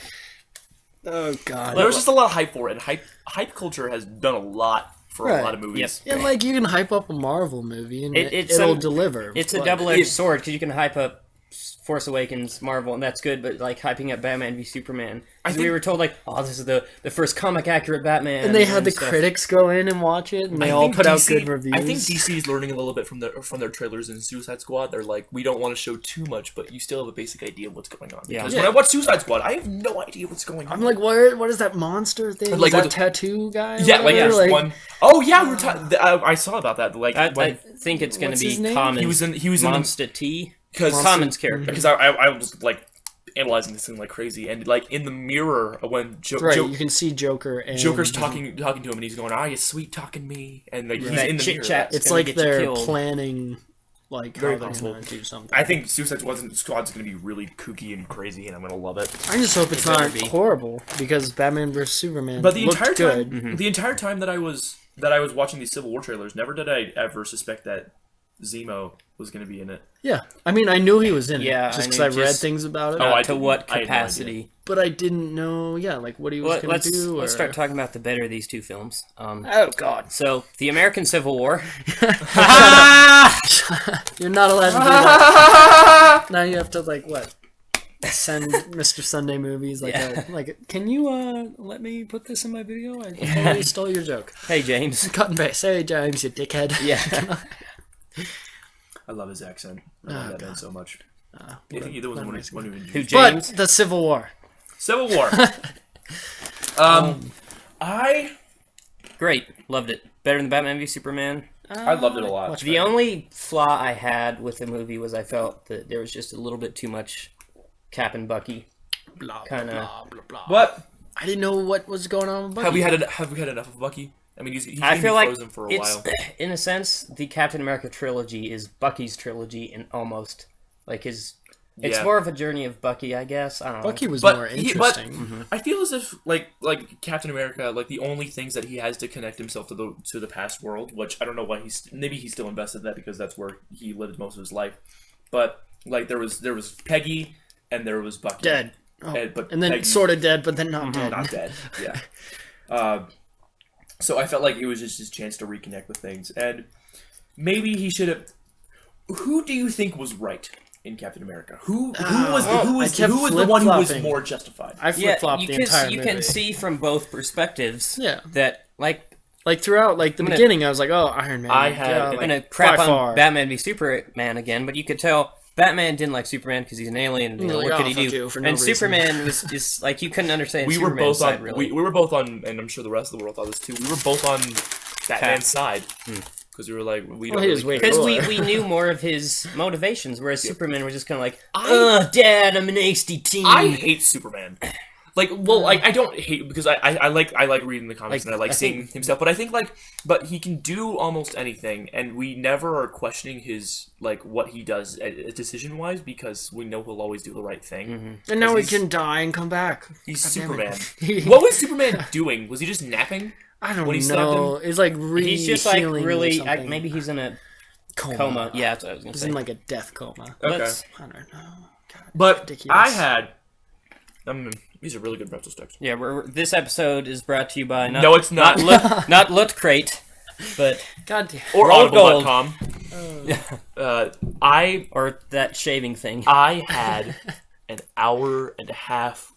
Oh God. there was just a lot of hype for it, and hype culture has done a lot for a Right. lot of movies. Yep. And like you can hype up a Marvel movie and It's it'll a- deliver. It's a but- double-edged sword because you can hype up Force Awakens, Marvel, and that's good. But like hyping up Batman v Superman, 'cause we think- were told like, oh, this is the first comic accurate Batman, And they had the stuff. critics go in and watch it, and they all think put out DC good reviews. I think DC is learning a little bit from their trailers in Suicide Squad. They're like, we don't want to show too much, but you still have a basic idea of what's going on. Yeah. Because Yeah. when I watch Suicide Squad, I have no idea what's going on. I'm like, what is that monster thing? Like, Like that what- tattoo guy? or yeah, like whatever? there's one oh yeah, we were I saw about that. Like I when, think it's going to What's be his name? Common. he was in the Monster T. because Common's character. because I was like analyzing this thing like crazy, and like in the mirror when Right, you can see Joker and Joker's talking to him, and he's going, "Ah, you sweet talking me," and like he's That in the chit mirror. chat. It's gonna like get you they're killed. planning like Very how they're possible. gonna do something. I think Suicide Squad's going to be really kooky and crazy, and I'm going to love it. I just hope it's better not be. horrible because Batman vs Superman But the looked entire good. time, the entire time that I was watching these Civil War trailers, never did I ever suspect that Zemo was going to be in it. Yeah, I mean, I knew he was in Yeah, it just I because knew, I read just things about it, Oh, I to didn't- what I had no idea. capacity? but I didn't know. Yeah, like what he was going to do. Let's or- start talking about the better of these two films. Oh God! So the American Civil War. You're not allowed to do that. Now you have to like what? Send Mr. Sunday Movies like can you let me put this in my video? I totally stole your joke. Hey James. Cut and paste. Hey James, you dickhead. Yeah. I love his accent. I love that man so much. I what think a- there was what a one nice who Who But James? the Civil War. Civil War. I Great. Loved it. Better than Batman v Superman. loved it a lot. Much The better. only flaw I had with the movie was I felt that there was just a little bit too much Cap and Bucky. blah, kinda- blah, blah, blah. What I didn't know what was going on with Bucky. have we had enough of Bucky? I mean, he's I been feel like frozen for a it's, while. in a sense, the Captain America trilogy is Bucky's trilogy, and almost like his. It's Yeah. more of a journey of Bucky, I guess. I don't know. Bucky was But more he- but- interesting. I feel as if like Captain America, like the only things that he has to connect himself to the past world, which I don't know why maybe he's still invested in that because that's where he lived most of his life. But like there was Peggy and there was Bucky Dead. Oh, but and then Peggy- sort of dead, but then not dead. not dead. Yeah. So I felt like it was just his chance to reconnect with things, and maybe he should have. Who do you think was right? in Captain America? Who was the one who was flip-flopping. more justified? I flip-flopped the entire you movie. can see from both perspectives. Yeah. That Like throughout, like the beginning, I was like, "Oh, Iron Man." I had- yeah, I'm like, gonna crap by on far. Batman v Superman again, but you could tell Batman didn't like Superman because he's an alien. And, Like, what could he fuck do? you, for no And reason. Superman was just like you couldn't understand. We were Superman's both on. side, really. We were both on, and I'm sure the rest of the world thought this too. We were both on Batman's side because we were like, we don't he was really way care. Because cooler. we knew more of his motivations, whereas Superman was just kind of like, Dad, I'm an HD I teen. hate Superman. Like, well, I don't hate because I like reading the comics and I like seeing him stuff, but I think but he can do almost anything, and we never are questioning his like what he does decision wise because we know he'll always do the right thing. And now he can die and come back. He's God damn Superman. it. What was Superman doing? Was he just napping? I don't when he stabbed know. It's like He's just like re-healing or really. something. Maybe he's in a coma. Yeah, that's what I was gonna He's say. in like a death coma. Okay. Let's- I don't know. God, But ridiculous. I had. These are really good pretzel sticks. Yeah, this episode is brought to you by No, it's not. not Loot Crate, but God damn. Or Roll Gold. Audible.com. I or that shaving thing. I had an hour and a half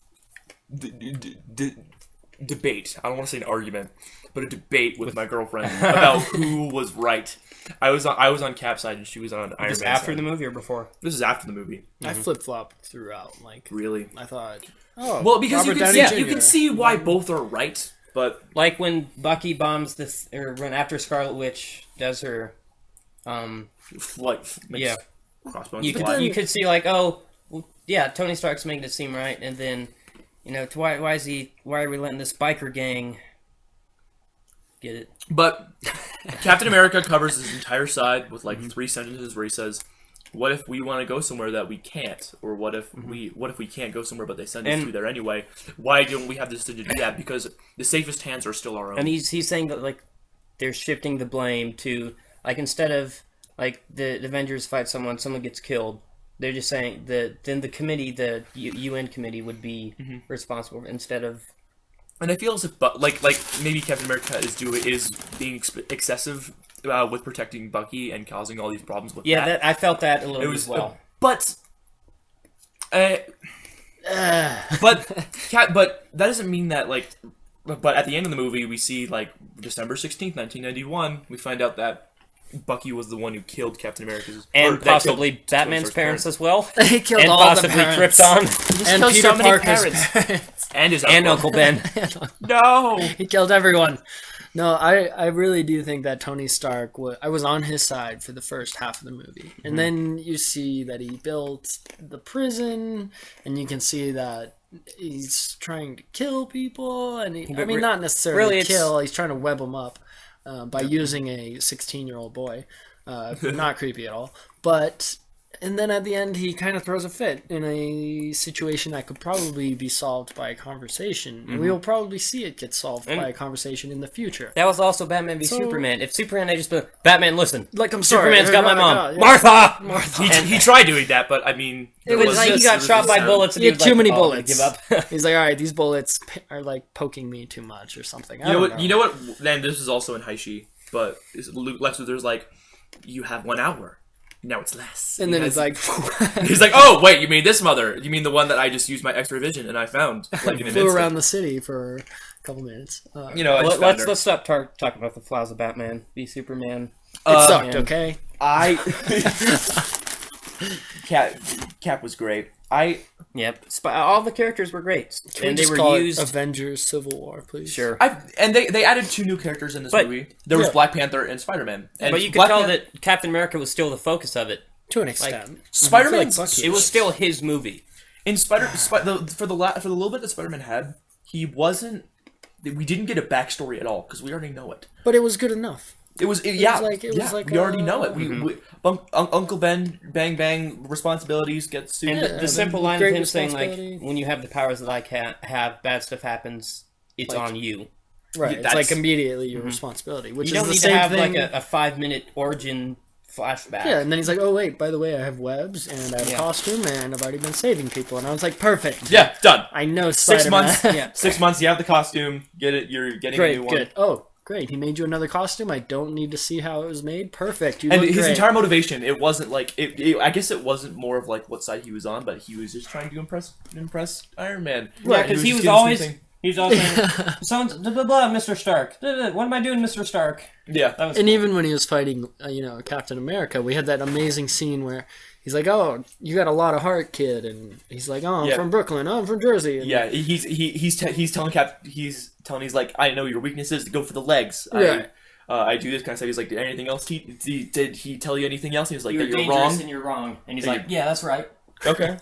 debate. I don't want to say an argument, but a debate with my girlfriend about who was right. I was on Cap's side and she was on Iron Just Man's after side. the movie or before? This is after the movie. I flip-flopped throughout. Like, Really? I thought, oh, Well, because Robert you can Downey see, you Jr. can see why both are right, but Like when Bucky bombs or when after Scarlet Witch does her, like yeah, crossbones. you fly. could you could see like, oh, well, yeah, Tony Stark's making it seem right, and then, why are we letting this biker gang get it? But Captain America covers his entire side with like 3 sentences where he says, "What if we want to go somewhere that we can't, or what if we can't go somewhere but they send us to there anyway? Why don't we have the decision to do that? Because the safest hands are still our own." And he's saying that like they're shifting the blame to like instead of like the Avengers fight someone gets killed. They're just saying that then the committee, the UN committee, would be responsible instead of. And I feel as if, like maybe Captain America is being excessive with protecting Bucky and causing all these problems with Yeah, that. I felt that a little It bit was as well. but that doesn't mean that like. But at the end of the movie, we see like December 16th, 1991. We find out that Bucky was the one who killed Captain America's And or that killed possibly Tony Batman's Stark's parents as well. He killed And all possibly the parents. Krypton. And killed Peter so many Parker's parents. And his And Uncle Ben. No. He killed everyone. No, I really do think that Tony Stark I was on his side for the first half of the movie. And then you see that he built the prison, and you can see that he's trying to kill people, and I mean, not necessarily really, kill, he's trying to web them up by using a 16-year-old boy. Not creepy at all. And then at the end, he kind of throws a fit in a situation that could probably be solved by a conversation. And we will probably see it get solved by a conversation in the future. That was also Batman v Superman. If Superman had just been, Batman, listen. Like, I'm sorry. Superman's got my mom. Yeah. Martha! He tried doing that, but I mean, It was like he got shot by bullets and He he had was too like, many "Oh, I'm gonna bullets. give up. He's like, all right, these bullets are like poking me too much or something. I You know don't what? You know what? Then this is also in Haishi, but Lex Luthor's like, you have 1 hour. Now it's less. And then it's like, he's like, oh wait, you mean this mother? You mean the one that I just used my X-ray vision and I found like in an flew instant. around the city for a couple minutes. You know, I just found her. Let's stop talking about the flaws of Batman v Superman. It sucked, and- okay? Cap was great. Yep, all the characters were great, Can we and they just were call used. it Avengers Civil War, please? Sure, And they added 2 new characters in this But- movie. There was Yeah. Black Panther and Spider-Man. And but you could Black tell Pan- that Captain America was still the focus of it. To an extent. Spider-Man. I feel like Bucky It was still his movie. In for the little bit that Spider-Man had, he wasn't. We didn't get a backstory at all because we already know it. But it was good enough. It was was like we already know it. Uncle Ben, bang bang, responsibilities get sued. And Yeah, the simple line of great him saying like, responsibility. "When you have the powers that I have, bad stuff happens. It's Like- on you. Right. It's That's- like immediately your responsibility, which You is don't the need to same have thing. like a 5-minute origin flashback." Yeah, and then he's like, oh, wait, by the way, I have webs, and I have a Yeah. costume, and I've already been saving people. And I was like, perfect. Yeah, done. I know 6 Spider-Man. months. Yeah. 6 months. You have the costume. Get it. You're getting a new Great, one. good. Oh, great. He made you another costume. I don't need to see how it was made. Perfect. You And look his great. entire motivation, it wasn't like I guess it wasn't more of like what side he was on, but he was just trying to impress Iron Man. Yeah, because he was always saying, "Sounds blah blah blah, Mr. Stark. Blah, blah, what am I doing, Mr. Stark?" Yeah, That was And cool. even when he was fighting, Captain America, we had that amazing scene where he's like, "Oh, you got a lot of heart, kid," and he's like, "Oh, I'm Yeah. from Brooklyn. Oh, I'm from Jersey." And yeah. He's telling he's like, I know your weakness is to go for the legs. Right. I do this kind of stuff. He's like, did anything else? Did he tell you anything else? He was like, You're that you're dangerous wrong. and you're wrong. And he's That like, "Yeah, that's right." Okay.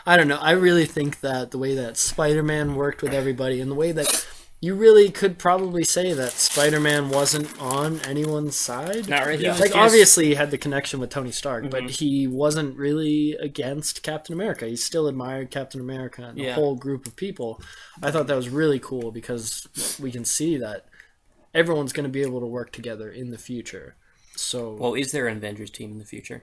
I don't know. I really think that the way that Spider-Man worked with everybody, and the way that you really could probably say that Spider-Man wasn't on anyone's side. Not right. Yeah. Like, obviously, he had the connection with Tony Stark, Mm-hmm. but he wasn't really against Captain America. He still admired Captain America and the Yeah. whole group of people. I thought that was really cool because we can see that everyone's going to be able to work together in the future. So, Well, is there an Avengers team in the future?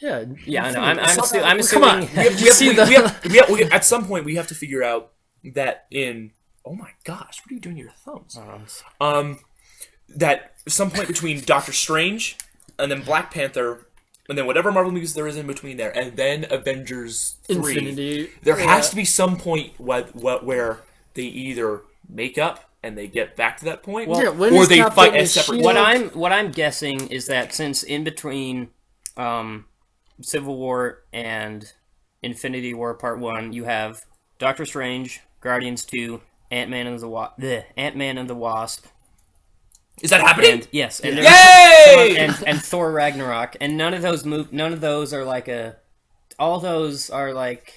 yeah. Yeah, I know. I'm Come assuming. on. At some point we have to figure out that in. Oh my gosh! What are you doing to your thumbs? That some point between Doctor Strange and then Black Panther. And then whatever Marvel movies there is in between there, and then Avengers 3. Infinity. There has to be some point where they either make up and they get back to that point, Yeah, when or is they Captain fight and as separate. Shield? What I'm guessing is that since in between Civil War and Infinity War Part 1, you have Doctor Strange, Guardians 2, Ant-Man and the Wasp. Is that happening? And, yes, and Yay! and Thor Ragnarok, and none of those are like all those are like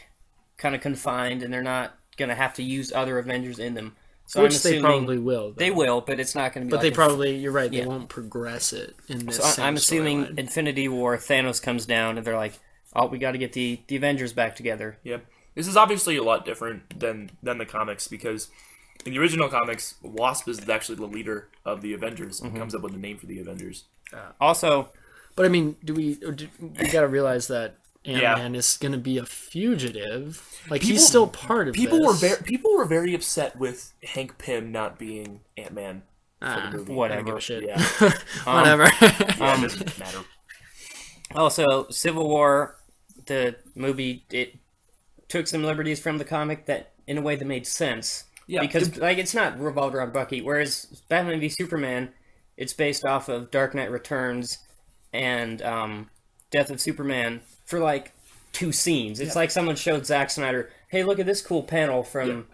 kind of confined, and they're not gonna have to use other Avengers in them. So Which I'm assuming they probably will. Though. they will, but it's not gonna be. But like they a- probably, you're right, they Yeah. won't progress it in this So same I'm assuming storyline. Infinity War, Thanos comes down, and they're like, "Oh, we got to get the Avengers back together." Yep. This is obviously a lot different than the comics because in the original comics, Wasp is actually the leader of the Avengers and comes up with a name for the Avengers. Also, But I mean, we gotta realize that Ant-Man is gonna be a fugitive. Like, he's still part of People this. were very upset with Hank Pym not being Ant-Man for the movie. whatever. I don't give a shit. Yeah, Whatever. yeah, it doesn't matter. Also, Civil War, the movie, it took some liberties from the comic that, in a way, that made sense. Yeah, because like it's not revolved around Bucky, whereas Batman v Superman, it's based off of Dark Knight Returns and Death of Superman for like 2 scenes. It's like someone showed Zack Snyder, "Hey, look at this cool panel from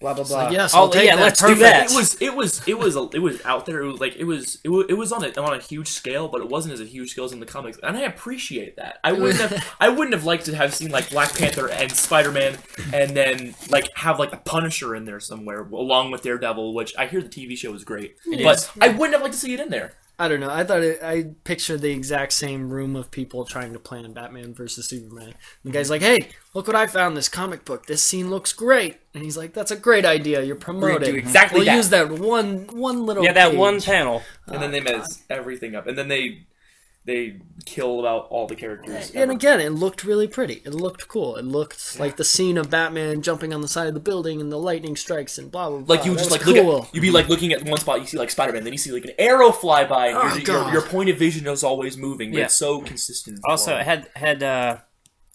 blah blah blah." like, yes, I'll take that. let's Perfect. do that. It was out there. It was on a huge scale, but it wasn't as a huge scale as in the comics, and I appreciate that. I wouldn't have liked to have seen like Black Panther and Spider-Man, and then like have like the Punisher in there somewhere along with Daredevil, which I hear the TV show is great, but I wouldn't have liked to see it in there. I don't know. I pictured the exact same room of people trying to plan Batman versus Superman. And the guy's like, "Hey, look what I found! This comic book. This scene looks great." And he's like, "That's a great idea. You're promoting. do exactly we'll that." use that one little that page." one panel. And then they mess everything up, and then they kill about all the characters. And again, it looked really pretty. It looked cool. It looked like the scene of Batman jumping on the side of the building and the lightning strikes and blah blah blah. Like you would That just was like cool. you'd be like looking at one spot, you see like Spider-Man, then you see like an arrow fly by, and Oh, your God. point of vision is always moving. But Yeah. it's so consistent. Also, had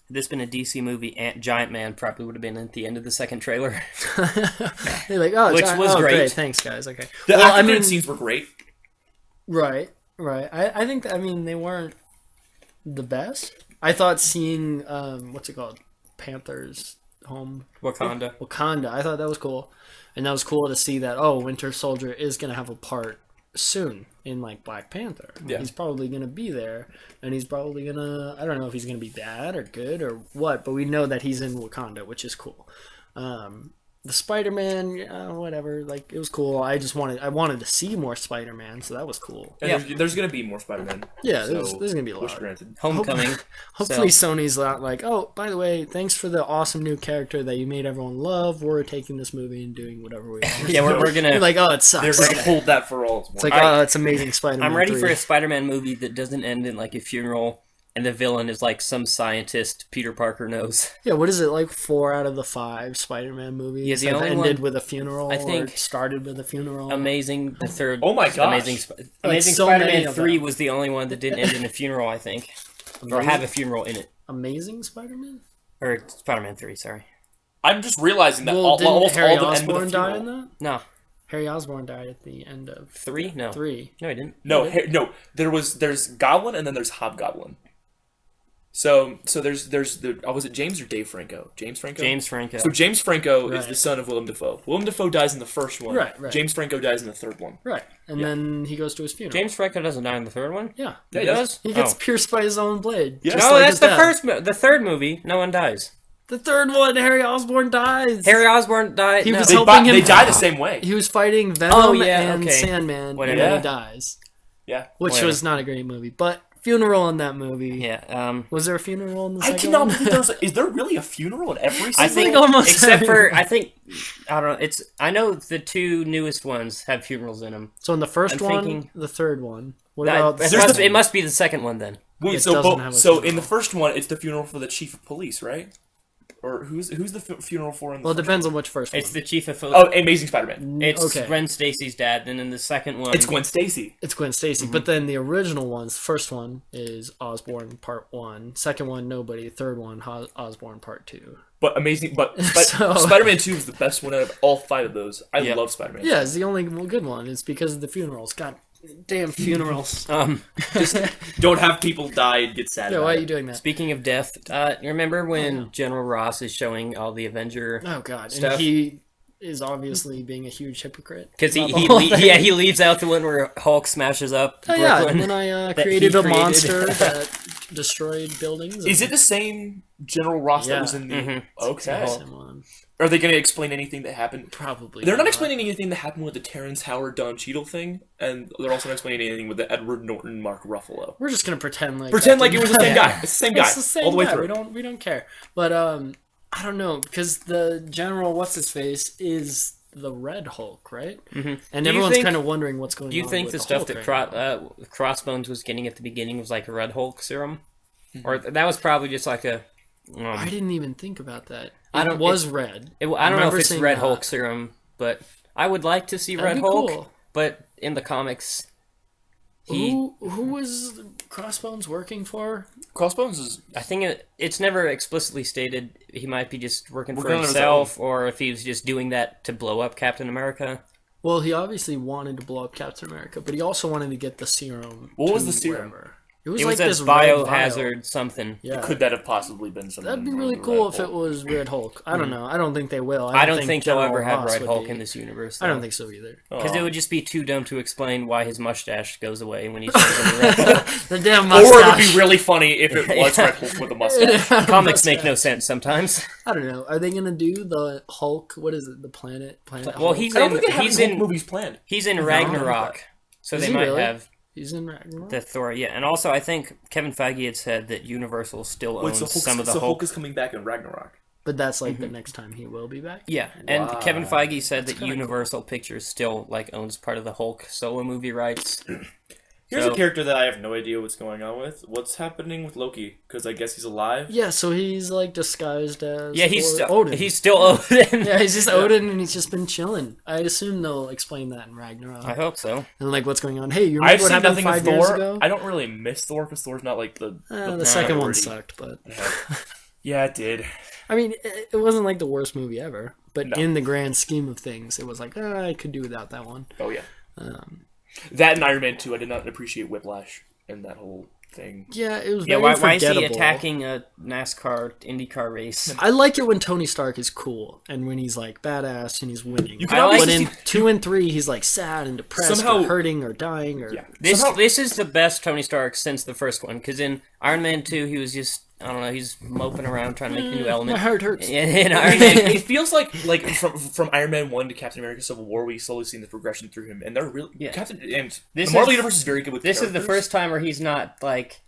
this been a DC movie, Giant Man probably would have been at the end of the second trailer. They're like, "Oh, Which was great. Thanks, guys. Okay." the Well, after credit scenes were great. Right. I think they weren't the best. I thought seeing what's it called, Panthers home Wakanda. I thought that was cool, and that was cool to see that Winter Soldier is gonna have a part soon in like Black Panther. Yeah. He's probably gonna be there, and he's probably gonna, I don't know if he's gonna be bad or good or what, but we know that he's in Wakanda, which is cool. The Spider-Man, whatever, like, it was cool. I wanted to see more Spider-Man, so that was cool. And Yeah. there's gonna be more Spider-Man. Yeah, so there's gonna be a wish lot. granted. Homecoming. Hopefully So- Sony's not like, "Oh, by the way, thanks for the awesome new character that you made everyone love. We're taking this movie and doing whatever we want." Yeah, we're gonna. You're like, "Oh, it They're sucks." gonna hold that for all. It's like, I- "Oh, it's amazing Spider-Man." I'm ready 3. for a Spider-Man movie that doesn't end in like a funeral and the villain is like some scientist Peter Parker knows. Yeah, what is it, like 4 out of the 5 Spider-Man movies Yeah, the have only ended one- with a funeral, I think- or started with a funeral? Amazing, the third. Oh my gosh. Amazing so many Spider-Man of 3 them. was the only one that didn't end in a funeral, I think, or have a funeral in it. Amazing Spider-Man? Or Spider-Man 3, sorry. I'm just realizing that Well, didn't almost Harry all of them end with Osborn a die in funeral. that? No, Harry Osborn died at the end of 3? No. 3. No, he didn't. No. There's Goblin and then there's Hobgoblin. So there's was it James or Dave Franco? James Franco. James Franco. So James Franco is Right. the son of Willem Dafoe. Willem Dafoe dies in the first one. Right. James Franco dies in the third one. Right. And then he goes to his funeral. James Franco doesn't die in the third one? Yeah. Yeah, He does? He gets Oh. pierced by his own blade. Yeah. just No, like that's his the dad. first. The third movie, no one dies. The third one, Harry Osborn dies. Harry Osborn died. He no. was They, helping him. they die the same way. He was fighting Venom Oh, yeah, and okay. Sandman, Whatever. and then Yeah. he dies. Yeah. Which Whatever. was not a great movie. But funeral in that movie. Yeah. Was there a funeral in the I second cannot one? believe is there really a funeral in every I single think almost except for every- I think I don't know. I know the 2 newest ones have funerals in them. So in the first I'm one, thinking- the third one. What about the It must be the second one then. Wait, It so doesn't have a so in funeral. the first one it's the funeral for the chief of police, right? Or who's the funeral for in the Well, it first depends on which first one. It's the chief of Oh, Amazing Spider-Man. It's okay. Gwen Stacy's dad, and in the second one, It's Gwen Stacy. It's Gwen Stacy. But then the original ones, first one is Osborn Part 1. Second one, nobody. Third one, Osborn Part 2. But So- Spider-Man 2 is the best one out of all 5 of those. I Yeah. love Spider-Man. Yeah, it's the only good one. It's because of the funerals. God damn funerals. Don't have people die and get sad Yeah, about why are it. you doing that? Speaking of death, you remember when General Ross is showing all the Avenger Oh, God. Stuff. And he is obviously being a huge hypocrite. because about the whole thing. he leaves out the one where Hulk smashes up Oh, yeah, Brooklyn. and then I that created he a created. monster that destroyed buildings. Is it the same General Ross Yeah. that was in the... Mhm. Okay. Same one. Are they going to explain anything that happened? Probably. They're not explaining anything that happened with the Terrence Howard, Don Cheadle thing, and they're also not explaining anything with the Edward Norton, Mark Ruffalo. We're just gonna pretend like It was the same guy. It's the same guy. It's the same all the way guy. through. We don't care. But I don't know because the general what's his face is the Red Hulk, right? Mm-hmm. And Do you everyone's think- kind of wondering what's going on. Do you think with the the stuff Hulk that right now. Crossbones was getting at the beginning was like a Red Hulk serum, or that was probably just like a? I didn't even think about that. I don't- It was red. I don't know remember if it's seeing Red that. Hulk serum, but I would like to see That'd Red be Hulk. cool. But in the comics, he Who was Crossbones working for? Crossbones is... I think it's never explicitly stated he might be just working for Working on his himself, or if he was just doing that to blow up Captain America. Well, he obviously wanted to blow up Captain America, but he also wanted to get the serum. What was to the serum? wherever. It was It like was this a red vial. biohazard something. Yeah. Could that have possibly been something? That'd be really from cool Red if it Hulk? was Red Hulk. I don't know. I don't think they will. I don't think they'll General ever have Ross Red would Hulk be. in this universe. I don't think so either. Because Oh. it would just be too dumb to explain why his mustache goes away when he turns into Red Hulk. The damn Or it would mustache. be really funny if it was Red Hulk with a mustache. Comics make no sense sometimes. I don't know. Are they gonna do the Hulk? What is it? The planet? Well, Hulk? he's I don't in think they have he's Hulk in movies planned. he's in Ragnarok, so Is they he might really? have He's in Ragnarok. the Thor. Yeah, and also I think Kevin Feige had said that Universal still Wait, owns so Hulk, some of the so Hulk. Hulk is coming back in Ragnarok. But that's like the next time he will be back. Yeah, and Wow. Kevin Feige said that kinda Universal Pictures still like owns part of the Hulk solo movie rights. Here's So- a character that I have no idea what's going on with. What's happening with Loki? Because I guess he's alive. Yeah, so he's like disguised as Yeah, he's Thor- still Odin. he's still Odin. Yeah, he's just Odin, and he's just been chilling. I assume they'll explain that in Ragnarok. I hope so. And like, what's going on? Hey, you remember I've what seen happened nothing 5 with years Thor. ago? I don't really miss Thor because Thor's not like the The second one priority. sucked, but Yeah, it did. I mean, it wasn't like the worst movie ever. But No. in the grand scheme of things, it was like, I could do without that one. Oh yeah. Um, That and Iron Man 2. I did not appreciate Whiplash and that whole thing. yeah, it was Yeah, very why is he forgettable. attacking a NASCAR IndyCar race? I like it when Tony Stark is cool and when he's like badass and he's winning. You can I like But always in 2 and 3, he's like sad and depressed Somehow- or hurting or dying or Yeah. This Somehow- this is the best Tony Stark since the first one. Because in Iron Man 2, he was just I don't know, he's moping around trying to make a new element. my heart hurts. In Iron Man, It feels like from Iron Man 1 to Captain America Civil War, we slowly seen the progression through him, and they're really Yeah. Captain and This the Marvel is- Universe is very good with this is the characters. first time where he's not like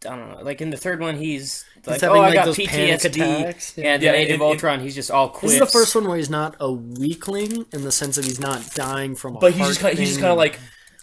I don't know. Like in the third one, he's like, having, "Oh, I like, got those panic PTSD." attacks. Yeah, the Yeah, Age of in- Ultron, he's just all quips. This is the first one where he's not a weakling in the sense that he's not dying from a But heart he's just kind thing. of like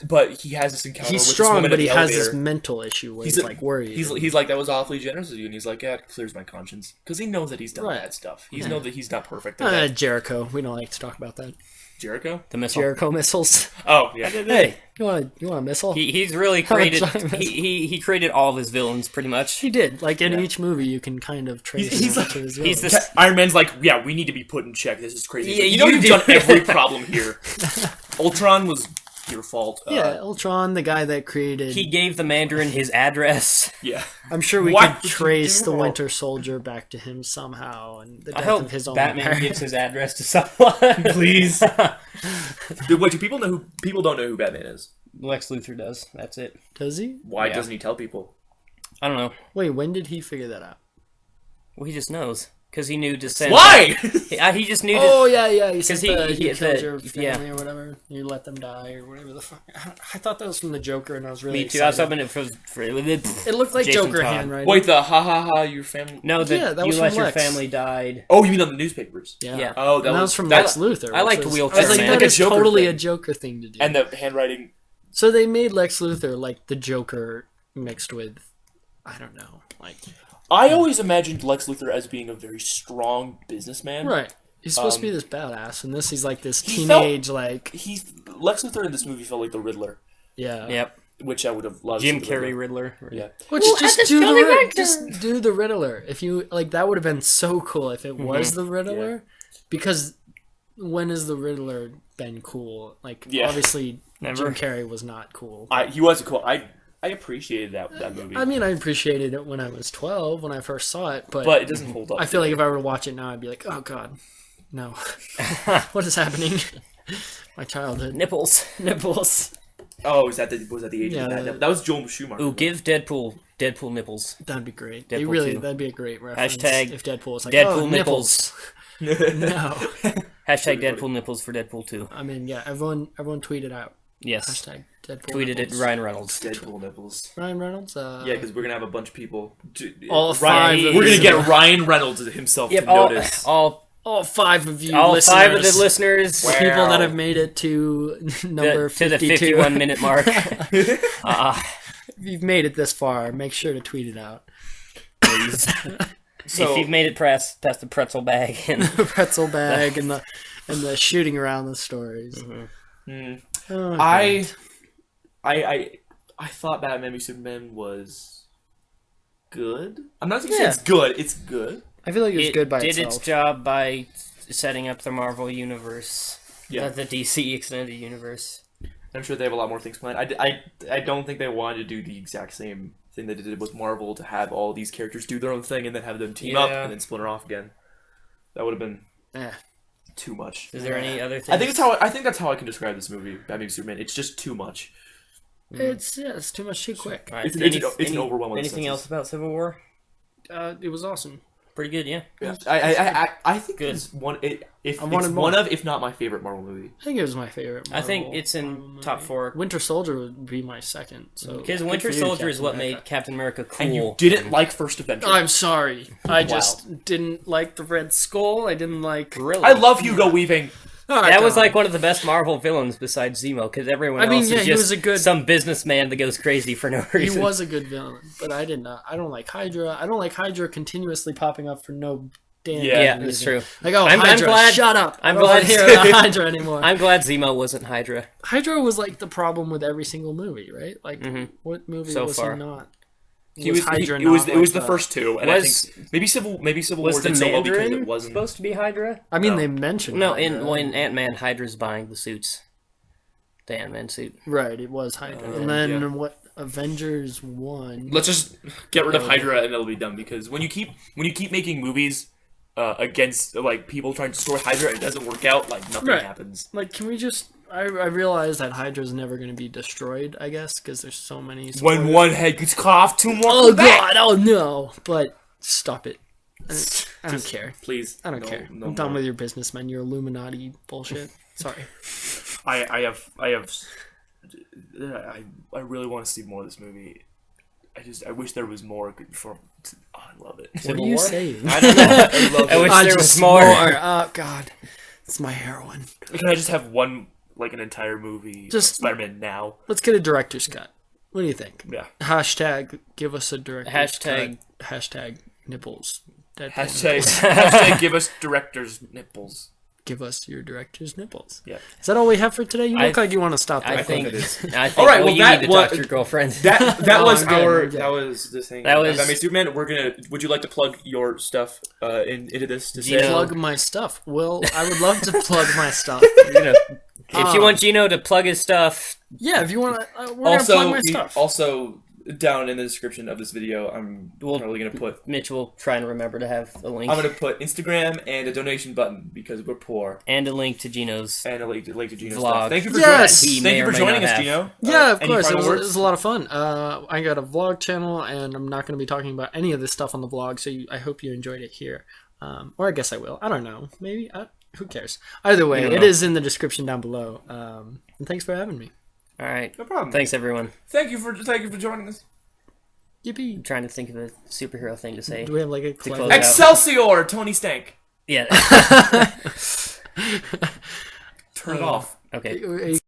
But he has this encounter He's with strong, this woman but at the he has elevator. this mental issue where he's like worried. He's like, that was awfully generous of you, and he's like, yeah, it clears my conscience because he knows that he's done bad stuff. He knows that he's not perfect. Jericho. We don't like to talk about that. Jericho, The missile. Jericho missiles. Oh yeah. Hey, you want a missile? He's really How much created. time is- He created all of his villains pretty much. He did. Like in each movie, you can kind of trace He's him like- to his he's villains. the- Iron Man's like, yeah, we need to be put in check. This is crazy. Yeah, You know you you've do. done every problem here. Ultron was your fault. Yeah, Ultron, the guy that created. He gave the Mandarin his address. Yeah. I'm sure we Why could would you trace do the that? Winter Soldier back to him somehow, and the I death hope of his own Batman parents. gives his address to someone. Please. Dude, wait, do people know who? People don't know who Batman is. Lex Luthor does. That's it. Does he? Why Yeah. doesn't he tell people? I don't know. Wait, when did he figure that out? Well, he just knows because he knew to send. Why? He just knew. Oh yeah, you said he he killed the- your yeah. family or whatever. You let them die or whatever the fuck. I thought that was from the Joker, and I was really Me too. I was excited. hoping it was for. It looked like Jason Joker Todd. handwriting. Wait, the ha ha ha, your family. No, Yeah, that you was let from your Lex. family died. Oh, you mean on the newspapers? Yeah. Oh, That was from that- Lex Luthor. I like which the was- wheelchair I was like, man. that Like a is Joker totally thing. a Joker thing to do. And the handwriting. So they made Lex Luthor like the Joker mixed with, I don't know, like I always imagined Lex Luthor as being a very strong businessman. right. He's supposed to be this badass, and this he's like this He teenage like Lex Luthor in this movie felt like the Riddler, yeah. Yep. which I would have loved. Jim to see the Carrey Riddler. Yeah. Which just do the Riddler. If you like, that would have been so cool if it was the Riddler, because when has the Riddler been cool? Like obviously Never. Jim Carrey was not cool. He was cool. I appreciated that movie. I mean, I appreciated it when I was 12 when I first saw it, but but it doesn't hold up. I feel like if I were to watch it now, I'd be like, oh god, no, what is happening? My childhood. Nipples. Oh, was that the age Yeah, of that? That was Joel Schumacher. Ooh, give Deadpool nipples. That'd be great. Deadpool 2. That'd be a great reference. Hashtag if Deadpool was like, Deadpool oh, nipples. no. Hashtag Deadpool nipples for Deadpool 2. I mean, yeah, everyone tweeted out. Yes. Hashtag Deadpool Tweeted nipples. it Ryan Reynolds. Deadpool nipples. Ryan Reynolds? Yeah, because we're gonna have a bunch of people. All Ryan, five of we're gonna you. get Ryan Reynolds himself Yep, to notice. all 5 of you all listeners. 5 of the listeners. Wow. People that have made it to number To the 52. 51-minute mark. If you've made it this far, make sure to tweet it out. Please. So if you've made it past the pretzel bag and The pretzel bag and the shooting around the stories. Oh, I thought Batman v Superman was good. I'm not saying it's good. It's good. I feel like it was good by did itself. its job by setting up the Marvel universe. Yeah. The DC extended universe. I'm sure they have a lot more things planned. I don't think they wanted to do the exact same thing they did with Marvel to have all these characters do their own thing and then have them team up Yeah. and then split her off again. That would have been Eh. too much. Is there any other things? I think that's how I can describe this movie, Batman v Superman. It's just too much. It's too much too quick. All right, It's an overwhelming Anything senses. else about Civil War? It was awesome. Pretty good, yeah. Yeah. I think Good. it's one. If I wanted it's more. one of, if not my favorite Marvel movie. I think it was my favorite. I think Marvel it's in movie. top 4. Winter Soldier would be my second. So Because good Winter for you, Soldier is Captain what America. made Captain America cool. And you didn't like First Avenger. I'm sorry. I just didn't like the Red Skull. I didn't like. Really? I love Hugo Weaving. That was like one of the best Marvel villains besides Zemo, because everyone else is he just was a good. some businessman that goes crazy for no He reason. was a good villain, but I did not. I don't like Hydra. I don't like Hydra continuously popping up for no damn. Yeah, reason. that's true. Like, oh, I'm Hydra, glad- shut up! I'm I don't glad- want to hear about Hydra anymore. I'm glad Zemo wasn't Hydra. Hydra was like the problem with every single movie, right? Like, what movie So was far. he not? It was Hydra it was not it was like the first two, and Was- I think maybe Civil Was War the did so well because Mandarin it wasn't. supposed to be Hydra? I mean, No. they mentioned No, Hydra. in Ant-Man, Hydra's buying the suits. The Ant-Man suit. Right, it was Hydra. And then yeah. what? Avengers 1. Let's just get rid of Hydra and it'll be done because when you keep making movies against like people trying to destroy Hydra, it doesn't work out. Like nothing Right. happens. Like, can we just... I realize that Hydra's never going to be destroyed, I guess, because there's so many... When supporters. one head gets cut off, two more. Oh, come back. God! Oh, no! But stop it. I don't care. Please, I don't care. I'm done with your businessmen, your Illuminati bullshit. Sorry. I really want to see more of this movie. I wish there was more. I love it. What Civil are you War? saying? I don't know. I love I it. wish I there just was more. Oh, God. It's my heroin. Can I just have one like an entire movie Just- of Spider-Man now. Let's get a director's cut. What do you think? Yeah. Hashtag give us a director's Hashtag- cut. Hashtag nipples. Deadpool Hashtag, nipples. hashtag give us director's nipples. Give us your director's nipples. Yeah. Is that all we have for today? You look I- like you want to stop there. I think it is. I think All right, well, well, you that need to was- talk to your girlfriend. That No, was I'm good, our I'm good. that was the thing. That was- Batman Superman. We're gonna. Would you like to plug your stuff into this to say? Gino. Plug my stuff. Well, I would love to plug my stuff. If you want Gino to plug his stuff, Yeah, if you want to, we're gonna plug my stuff. Also, down in the description of this video, I'm probably gonna put. Mitch will try and remember to have a link I'm gonna put Instagram and a donation button because we're poor, and a link to Gino's. and a link to Gino's Vlog. stuff. Thank you for Yes! joining. He Thank may you or for may joining not us, have. Gino. Yeah, of Any course. It final was, words? it was a lot of fun. I got a vlog channel, and I'm not going to be talking about any of this stuff on the vlog, so I hope you enjoyed it here. Or I guess I will. I don't know. Maybe. Who cares? Either way, it is in the description down below. And thanks for having me. All right. No problem. Thanks, everyone. Thank you for joining us. Yippee. I'm trying to think of a superhero thing to say. Do we have like a close clever... out. Excelsior, Tony Stank. Yeah. Turn it off. Okay.